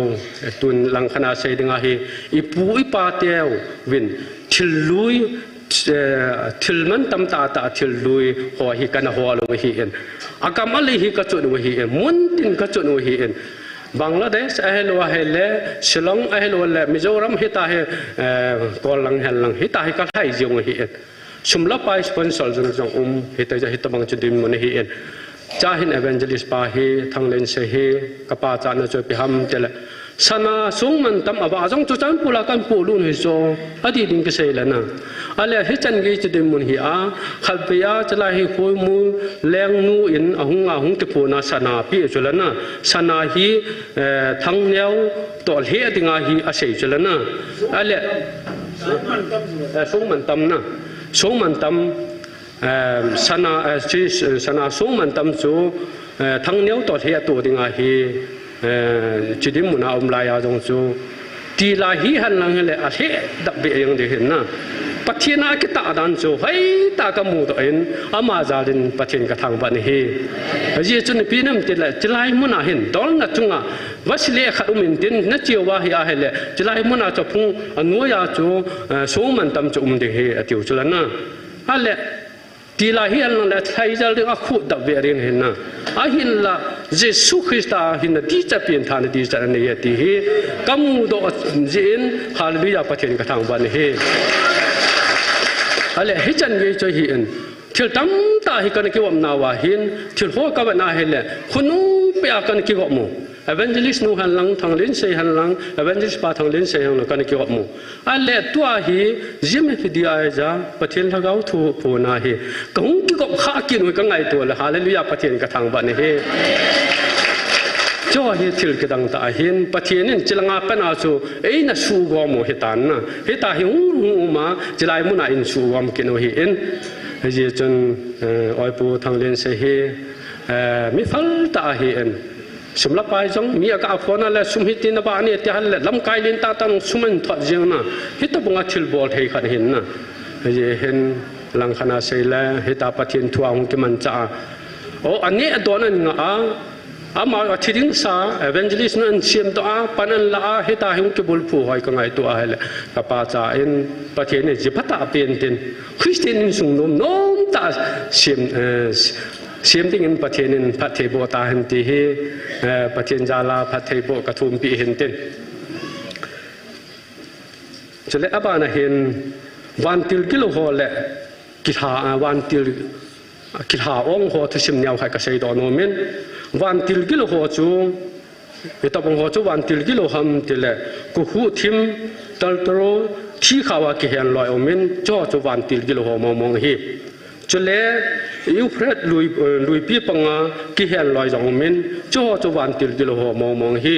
tun lang khana sei dinga hi ipu ipa teu win thilui thilman tam ta thilui ho hi kana ho lo hi en akam ali hi ka chu no hi en mun tin ka chu no hi en Bangladesh ahelo hele Shillong ahelo le Mizoram hita he kolang helang hita hi ka thai jong hi en sumla pai sponsor jong hita ja hita bang chu dim mon hi en Chahin evangelist pa hi thang len se hi kapa cha na choi pi ham tele sana sung man tam aba jong chu chan pula kan pu lun hi so adi ding ke sei lana ale he chan ge chu dim mun hi a khal pe ya chala hi khoi mu leng nu in ahung ke pu na sana pi chu lana sana hi thang neu tol he dinga hi a sei chu lana ale sung man tam na sung man tam sana chi sana sung man tam chu thang neu tol he tu dinga hi chỉ điểm muốn ông lại ở trong số thì là hi hành lang là thế đặc biệt yang để hiện na bắt thiên na cái tạ đàn số hay tạ cái mù đó hiện ama gia đình bắt thiên cái thằng bạn hi giờ cho nên pin em thì là chỉ lại muốn hiện đó là chung à vắt lệ khát mình tin nó chiều qua hi à hay là chỉ lại muốn cho phung nuôi ya cho số mình tâm cho để hi tiêu cho là na à lệ thì là hiện là thay ra được khu đặc biệt riêng hiện na à hiện là Jesus Christa hiện là đi chấp biến thành đi chấp này thì hi cam độ diễn Hallelujah phát hiện cái thằng bạn hi à lẽ hết chân cái cho hiện thiệt tắm ta hi cần kêu nào và hiện thiệt hoa các bạn nào hiện là khôn nu bia cần kêu mù evangelist nu hành lang thằng lên xây hành lang evangelist ba thằng lên xây hành lang cần kêu mù à lẽ tua hi zim hi đi ai ra phát hiện thằng gấu thu phù na hi cũng kêu khá kia nuôi cái ngày tuổi là Hallelujah phát hiện cái thằng bạn hi cho hi thiệt cái đằng ta hiện phát hiện nên chỉ là ngã bên nào số ấy là su gom một hiện tan na hiện ta hiểu mà chỉ là muốn in su gom cái nó hiện giờ chân oi pu thằng lên xây hi mi phal ta hiện sum lap pai jong mi ka phone la sum hi tin ba ni ti hal lam kai len ta tang sumen thot jeng na hi ta bunga thil bol thei khan hin na je hen lang khana sei la hi ta pathin thuang ki man cha o ani adon an nga ama thiding sa evangelist nan siam to a panan la hi ta hung ki bul phu hoi ka ngai to a hele ka pa cha in pathin ni jipata pen tin christian in sung nom ta siam ting in pathin in pathe bo ta hen ti hi pathin jala pathe bo ka thum pi hen tin chale aba na hen wan til kilo ho le ki ha wan til ki ha ong ho thu sim nyau khai ka sei do no men wan til kilo ho chu eta bong ho chu wan til kilo ham tile ku hu thim tal tro thi khawa ki hen loi omen cho chu wan til kilo ho mong hi chule yu phret lui pi panga ki hen loi jong men cho chu wan til kilo ho mong hi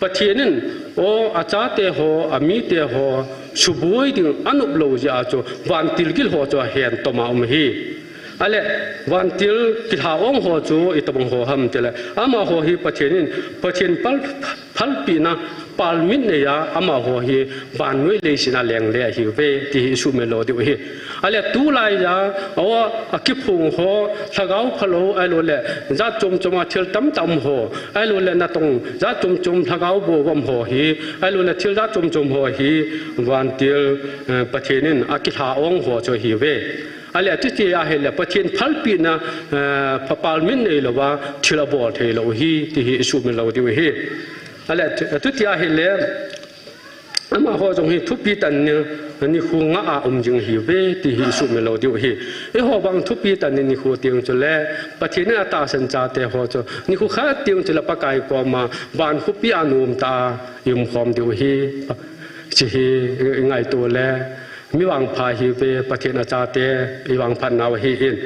pathianin o acha te ho ami te ho subui ding anup lo ja chu wan til kilo ho chu hen to ma hi ale wan til ki ha ong ho chu itabong ho ham tele ama ho hi pathin pal pi na pal min ne ya ama ho hi ban noi le sina leng le hi ve ti su me lo de hi ale tu lai ya o akipung ho thagau phalo alo le za chom thil tam ho alo le na tong za chom thagau bo wam ho hi alo le thil za chom ho hi wan til pathinin akitha ong ho chu hi ve ale ati ya hele pathin phalpi na papal min nei lowa thila bol thei lo hi ti hi su min lo di hi ale ati ya hele ama ho jong hi thupi tan ni khu nga a jing hi ve ti hi su min lo di hi e ho bang thupi tan ni khu tiang chule pathin na ta san cha te ho cho ni khu kha tiang chula pakai ko ma ban khu pi anum ta yum khom di hi chi hi ngai to le mi wang pha hi ve pathian cha te i wang phan naw hi in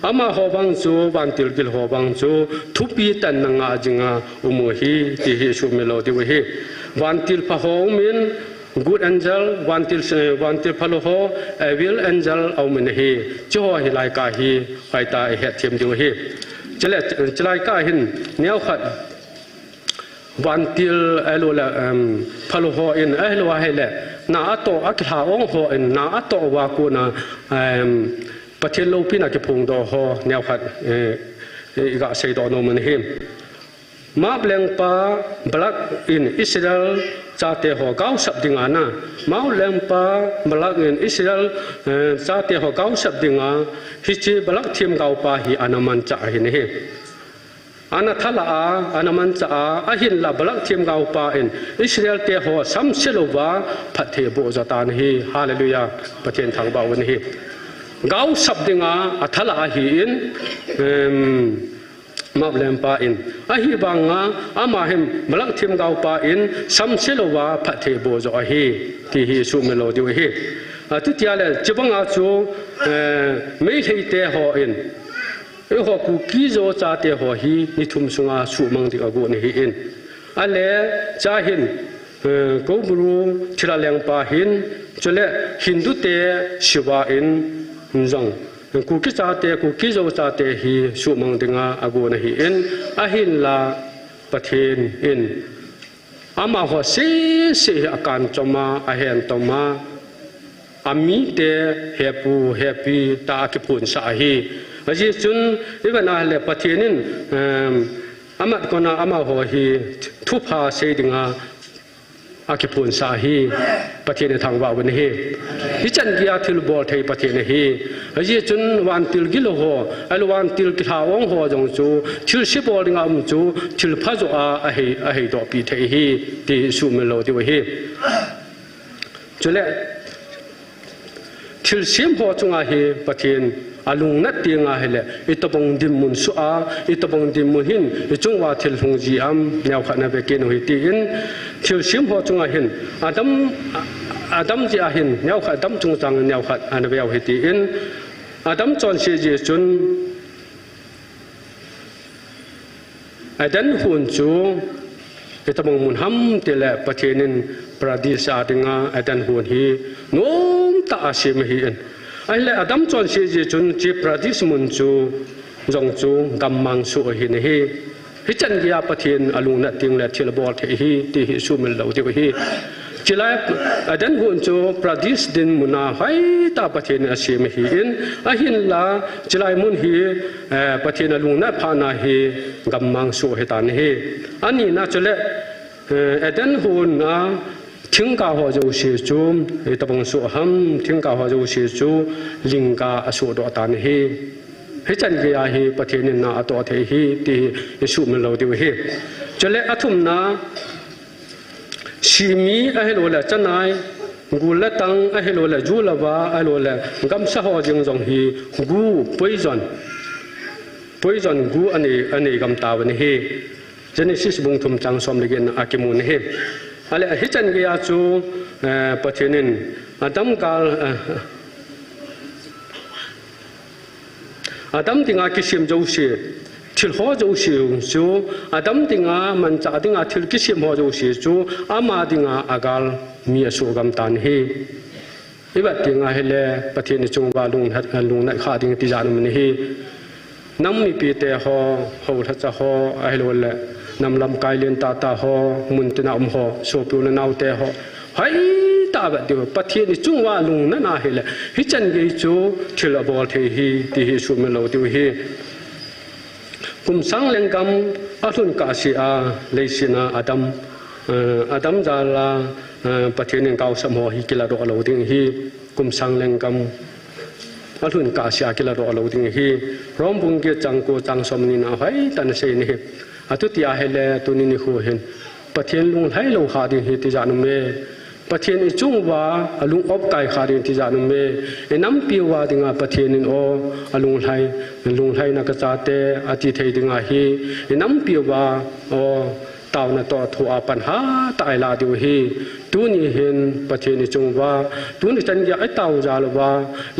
ama ho bang chu wan til gil ho bang chu thupi tan na nga jinga umu hi ti hi su melo di hi wan til pha ho min good angel wan til phalo ho evil angel au min hi cho hi lai ka hi pai ta he them di hi chalai ka hin neu khat wan til alo la phalo ho in alo ha hele na ato akha ong ho in na ato wa ku na pathian lo pina ke phung do ho neu khat ga sei do no man him ma bleng pa blak in Israel cha te ho gau sap dinga na mau leng pa blak in Israel cha te ho gau sap dinga hi chi blak thim gau pa hi anaman cha hi ne he ana thala anaman cha ahin la balak thim gau pa in Israel te ho sam selova phathe bo jatan hi hallelujah pathian thang ba wen hi gau sabdinga athala hi in มาเล่มป้าอินอาฮีบางงาอามาหิมมลังทิมกาวป้าอินสัมเซโลวาพัทเทโบจอาฮีที่ฮีสุเมโลดิวฮีทุกอย่างเลยจะบังอาจูไม่ใช่เตะหัวอินหัวกูกิโจจ่าเตะหัวฮีนิทุมสุงาสุมังดิอากูนี่อินอะไรจ่าหินกูบรูทิลาเลียงป้าหินจะเล่หินดุเตะชิวาอินจังกูกิจ่าเตะกูกิโจจ่าเตะฮีสุมังดิงาอากูนี่อินอาหินลาปะเทนอินอามาหัวเสียอาการจมาอาเห็นตมาอามีเตะเฮปูเฮปีตาคิพุนสาฮีอาจีจุนอีวันนั้นเลยปะเทนินอามัดคนน่ะอามาหัวฮีทุพาเสียดิงาอาคิพุนสาฮีปะเทนทางว่าวันนี้ฮิจันกีอาทิลบอลไทยปะเทนฮีอาจีจุนวันติลกิโลหัวอัลวันติลกิทาวงหัวจงจูทิลสิบอลดิงาจูทิลพาจูอาเฮดอปีไทยฮีที่สุเมโลที่ว่าฮีจุเล่ทิลเสียมหัวจงอาเฮปะเทนอาลุงนัดเตียงอาเฮเลอิตบงดิมมุนสุอาอิตบงดิมมุหินอิจงว่าทิลหงจีอัมแนวขันเบกินหุยตีอินทิลเสียมหัวจงอาเห็นอาดัมจีอาเห็นแนวขัดดัมจงจังแนวขัดอันเบลหุยตีอินอาดัมจอนเสียจีจุนอาดันหุ่นจูอิตบงมุนฮัมเตเลปะเทนินประดิษฐ์ดิงาอาดันหุ่นฮีโน้มตาอาเซมฮีอินไอ้เล่อดัมจอนเสียจีจุนจีประดิษฐ์มุนจูจงจูกัมมังสุหินฮีฮิจันกียาปะเทนอาลุงนัดติงเลทิลบอลเทฮีที่ฮิสุเมลเอาที่ว่าฮีจิไลอาดันหุ่นจูประดิษฐ์ดินมุนาไฮตาปะเทนอาเซมฮีอินอาหินลาจิไลมุนฮีปะเทนอาลุงนัดพานาฮีกัมมังสุหิตานฮีอันนี้น่าจะเล่อาดันหุ่นนะทิ้งกาหัวจูเสียจูตะบังสุหัมทิ้งกาหัวจูเสียจูลิงกาอสุดอตานฮีฮิจันกียาฮีปะเทนินนาอตอเทฮีที่ยิสุเมลโลดิวฮีจะเล่อทุมนาชิมีอะเฮโลละจันนายกูละตังอะเฮโลละจูละวาอะโลละกัมสะฮอจิงจงฮีกูpoisonกูอันนี้กัมตาวันฮีเจเนซิสบุงทุมจังสมลิกินอากิมุนฮีอะไรฮิจันกียาจูปะเทนินอาดัมกาลอาดัมติงาคิสิมจูเสียทิลหัวจูเสียจูอาดัมติงามันจะติงาทิลคิสิมหัวจูเสียจูอามาติงาอากาลมีสุกัมตันฮีอีบัดติงาเฮเลปะเทนิจงวาลุงนัดขาติงติจานุมันฮีน้ำมีปีเตหอทัชหอไอโลเลนำลำกายเลียนตาหอมุนตินาหอโซปิวนาเตหอไฮตาแบบเดียวปะเทนิจงวาลุงนั่นอาเฮเลฮิจันเกจูทิลบอลเทฮีที่ฮิสุเมโลดิวฮีกุมสังเลงกัมอาทุนกาสีอาเลสินาอาดัมจาลาปะเทนิกาวสมอฮิกิลาโดอโลดิงฮีกุมสังเลงกัมอาทุนกาสีอากิลาโดอโลดิงฮีร้อมบุงเกจังโกจังสมนินาไฮตันเซนิฮิอาตุติอาเฮเลตุนินิโคเห็นปะเทนลุงไฮลงขาดิงฮีติจานุเมปะเทนิจุงวาอลุงอบไก่ขาดิงติจานุเมน้ำปิวาดิงาปะเทนินโออลุงไฮนักจาเตอติเทดิงาฮีน้ำปิวาโอตาวนาต่อทัวปัญหาตายลาดิวฮีตูนี่เห็นปะเทนิจุงวาตูนี่จันยาไอตาวจาลวา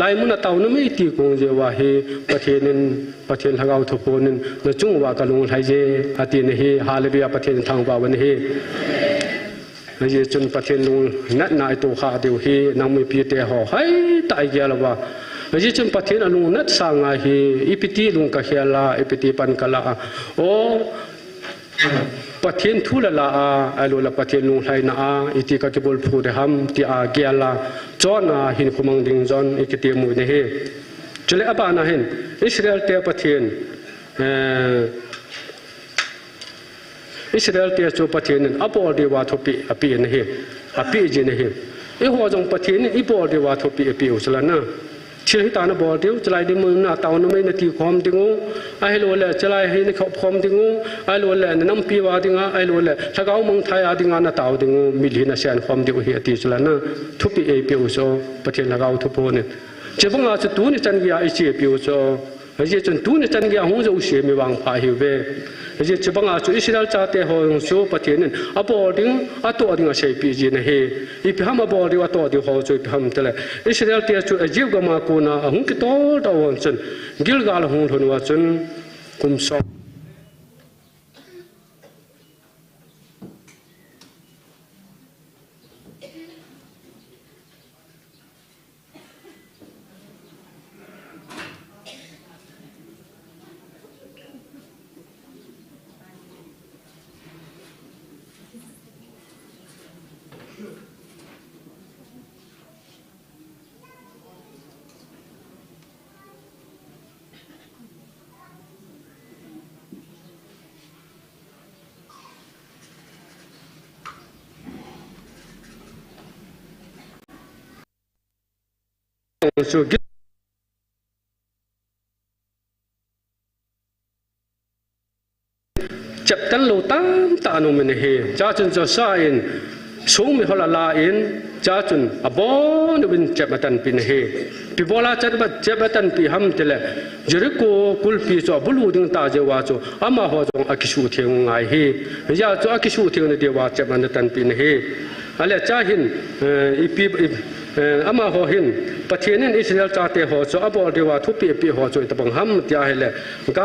ลายมุนตาวนั้นไม่ตีกงเจวาฮีปะเทนหากเอาทุพนินนจุงวากะลุงไฮเจอตินฮีฮาเลเบียปะเทนทางบาวันฮีเยจนปะเทนลุงนัดนายตัวขาดิวฮีนำมีพีเตหอให้ตายเกลวาเยจนปะเทนลุงนัดสางาฮีอิปิติลุงกะเฮลาอิปิติปันกะลาโอปะเทนทุลลาอาโลละปะเทนลุงไฮนาอิติกะกิบุลพูเดฮัมติอาเกลาจอนาหินคุมังดิงจอนอิกติมูเนเฮจเลอบานาเห็นอิสราเอลเตปะเทนอิสราเอลเตจูปะเทนอัปอลเดวาทปิอปีเนเฮอปีจิเนเฮเอหัวจงปะเทนอิปอลเดวาทปิอปีอุสลานะชิลฮิตานะบอลเดียวจะไล่ดิมือหน้าตาวนไม่นาทีความดิงูไอโลเลจะไล่ให้ในขอบความดิงูไอโลเลน้ำปีวาดิงาไอโลเลถ้าเขามองไทยอาดิงาหน้าตาวดิงูมิลินาเซียนความดิวเฮียติสลานะทุปิเอปีอุโซปะเทนละเขาทุพโนเจ็บงาจะตูนี่จันกียาอิจิปีอุโซ เจจนตูนจันเกียหงจะอุเสียมีวางพาหิวเวเจจะบังอาจูอิสราเอลจ่าเตหงสู้ประเทศนั้นอบอดิ้งอัตัวดิ้งใช้ปีจีนะเฮอีพิหามอบอดิ้งอัตัวดิ้งหงจูพิหามเตลอิสราเอลเตียจูเอจิบกามาโกนาหงกิโตดาวจนกิลกาลหงทนว่าจนกุมซอจูกิจับตันโลตามตาโนมันเฮจ้าจนจะสายนสูงมีฮอลลาอินจ้าจนอบอนวินจับตันปินเฮปีบอลาจับตันปีฮัมเตลจริโกกุลปีจ้าบุลูดึงตาเจวาจ้าอามาฮอจงอากิชูเทียงไงเฮยาจ้าอากิชูเทียงในเดียวว่าจับตันปินเฮอะไรจ้าหินอีปีอามาฮอหินประเทศนั้นอิสราเอลจ่าเตะหัวโจอบอลเดียวว่าทุบปีหัวโจตะบังฮัมที่อาเหล่ก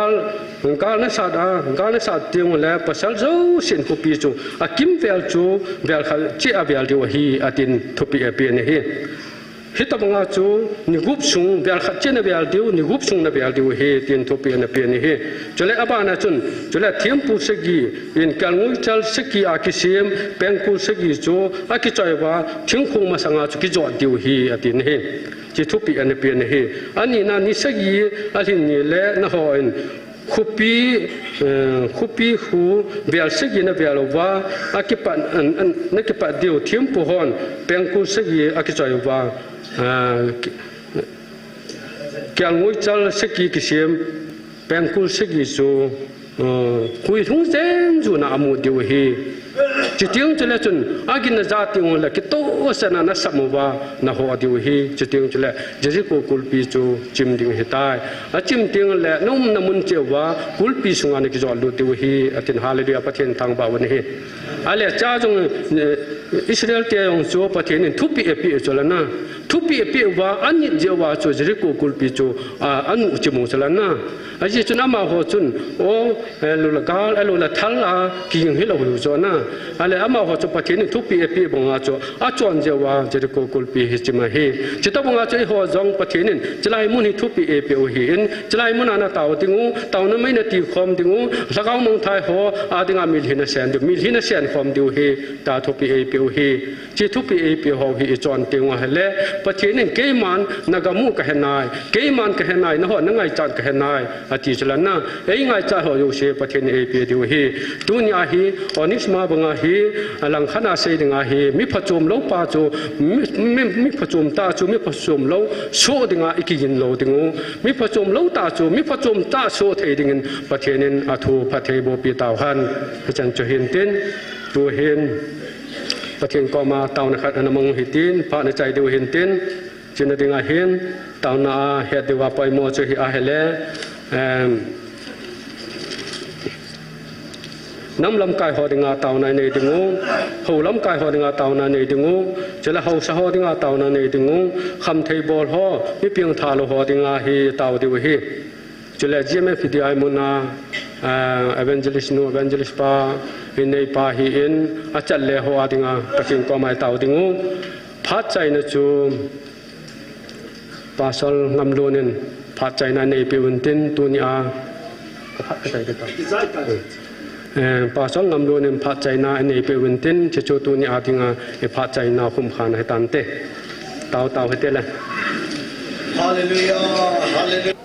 าลนักสัตว์เดียวแล้วภาษาโจเส้นคุปีโจอากิมเวลโจเวลเขาเจ้าเวลเดียวฮีอาทินทุบปีนี่ Hita mga chu ni gup sung bial khatchen bial diu ni gup sung na bial diu he tin thopi na pe ni he chole abana chun chole thiampu segi in kalngui chal seki akisim pengku segi chu akichaiwa thingkhung ma sanga chu ki jo diu hi atin he chi thopi an pe ni he ani na ni segi alin ni le na hoin Kupi hu biar segi na biar wa akipan nakipat diu tiempo hon pengku segi akicoy wa kian ngui chal segi kisim pengku segi su kui thung zen zu na amu diu hi chitiang chale chun agin na jati ngol la kito sana na samwa na ho diu hi chitiang chale jeji ko kulpi chu chim ding hitai a chim ting le nom na mun chewa kulpi sunga ne ki jo lu diu hi atin haleluya pathen thang ba wan hi ale cha jong Israel te yong chu pathen thupi epi cholana thupi epi wa ani jewa chu jeji ko kulpi chu anu chimu cholana aji chuna ma ho chun o lu la gal lu la thal a ki ing hi lo lu cho na ale ama ho chu pathin thupi epi bonga chu a chon jewa jeji ko kulpi hi chima hi chita bonga chu ho jong pathin chlai mun hi thupi epi o hi in chlai mun ana taw tingu taw na mai na ti khom tingu lagaw mong thai ho adinga mil hina sen khom diu hi ta thupi epi o hi chi thupi epi ho hi chon tingu hele pathin ke man nagamu ka henai ke man ka henai na ho na ngai chat ka henai ati chalana ei ngai cha ho yo se pathin epi diu hi dunya hi onis ma banga hi alang khana se dinga hi mi phachum lo pa chu mi phachum ta chu mi phachum lo so dinga ikin lo dingu mi phachum lo ta chu mi phachum ta so thei dingin pathianin athu phathei bo pi taw han chan chu hin tin tu hin pathian ko ma taw na khat anamong hitin pa na chai deu hin tin chin dinga hin taw na he dewa pai mo chu hi a hele Nam lam kai ho dinga taw na nei dingu ho lam kai ho dinga taw na nei dingu chela ho sa ho dinga taw na nei dingu kham thei bol ho mi piang tha lo ho dinga hi taw diu hi chela jme pdi ai muna evangelist pa in nei pa hi in a chal le ho adinga takin ko mai taw dingu phat chai na chu pasal ngam lonin phat chai na nei pi un tin tu ni a phat chai de ta pa song ngam lo nen phat chai na nei pe win tin che cho tu ni atinga e phat chai na khum khan hai tan te taw he te la hallelujah hallelujah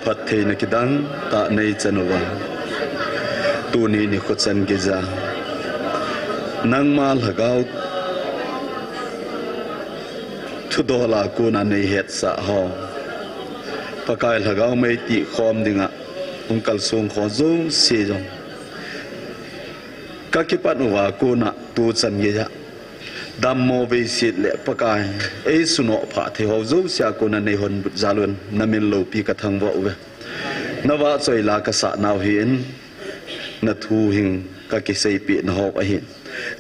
phat thei na kidang ta nei chanuwa tu ni ni khochan giza nang mal hagau thu dola ku na nei het sa ho pakai hagau mai ti khom dinga ungkal sung kho zo se jong ka ki pat wa ku na tu chan giza dam mo ve sit le pakai e suno pha the ho zo sia ku na nei hon zalun namin lo pi ka thang wa we nawa choi la ka sa naw hin na thu hing ka ki sei pi na ho a hin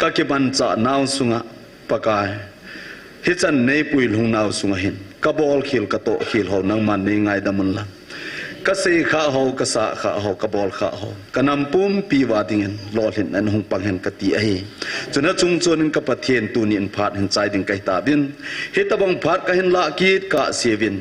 ka ki ban cha naw sunga pakai hi chan nei pui lung naw sunga hin ka bol khil ka to khil ho nang man nei ngai da mun la ka sei kha ho ka sa kha ho ka bol kha ho ka nam pum pi wa dingen lo hin an hung pang hen ka ti a hi chuna chung chon ka pathian tu ni an phat hin chai ding kai ta bin hi ta bang phat ka hin la ki ka sevin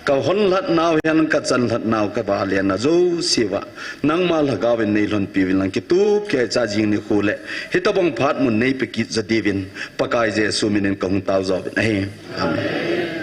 ka hon lat naw hian ka chan lat naw ka ba lian na zo siwa nang mal hagaw in nei lon pi win lang ki tu ke cha jing ni khule hi ta bang phat mun nei pe ki za devin pakai je suminin ka hung taw zo na he amen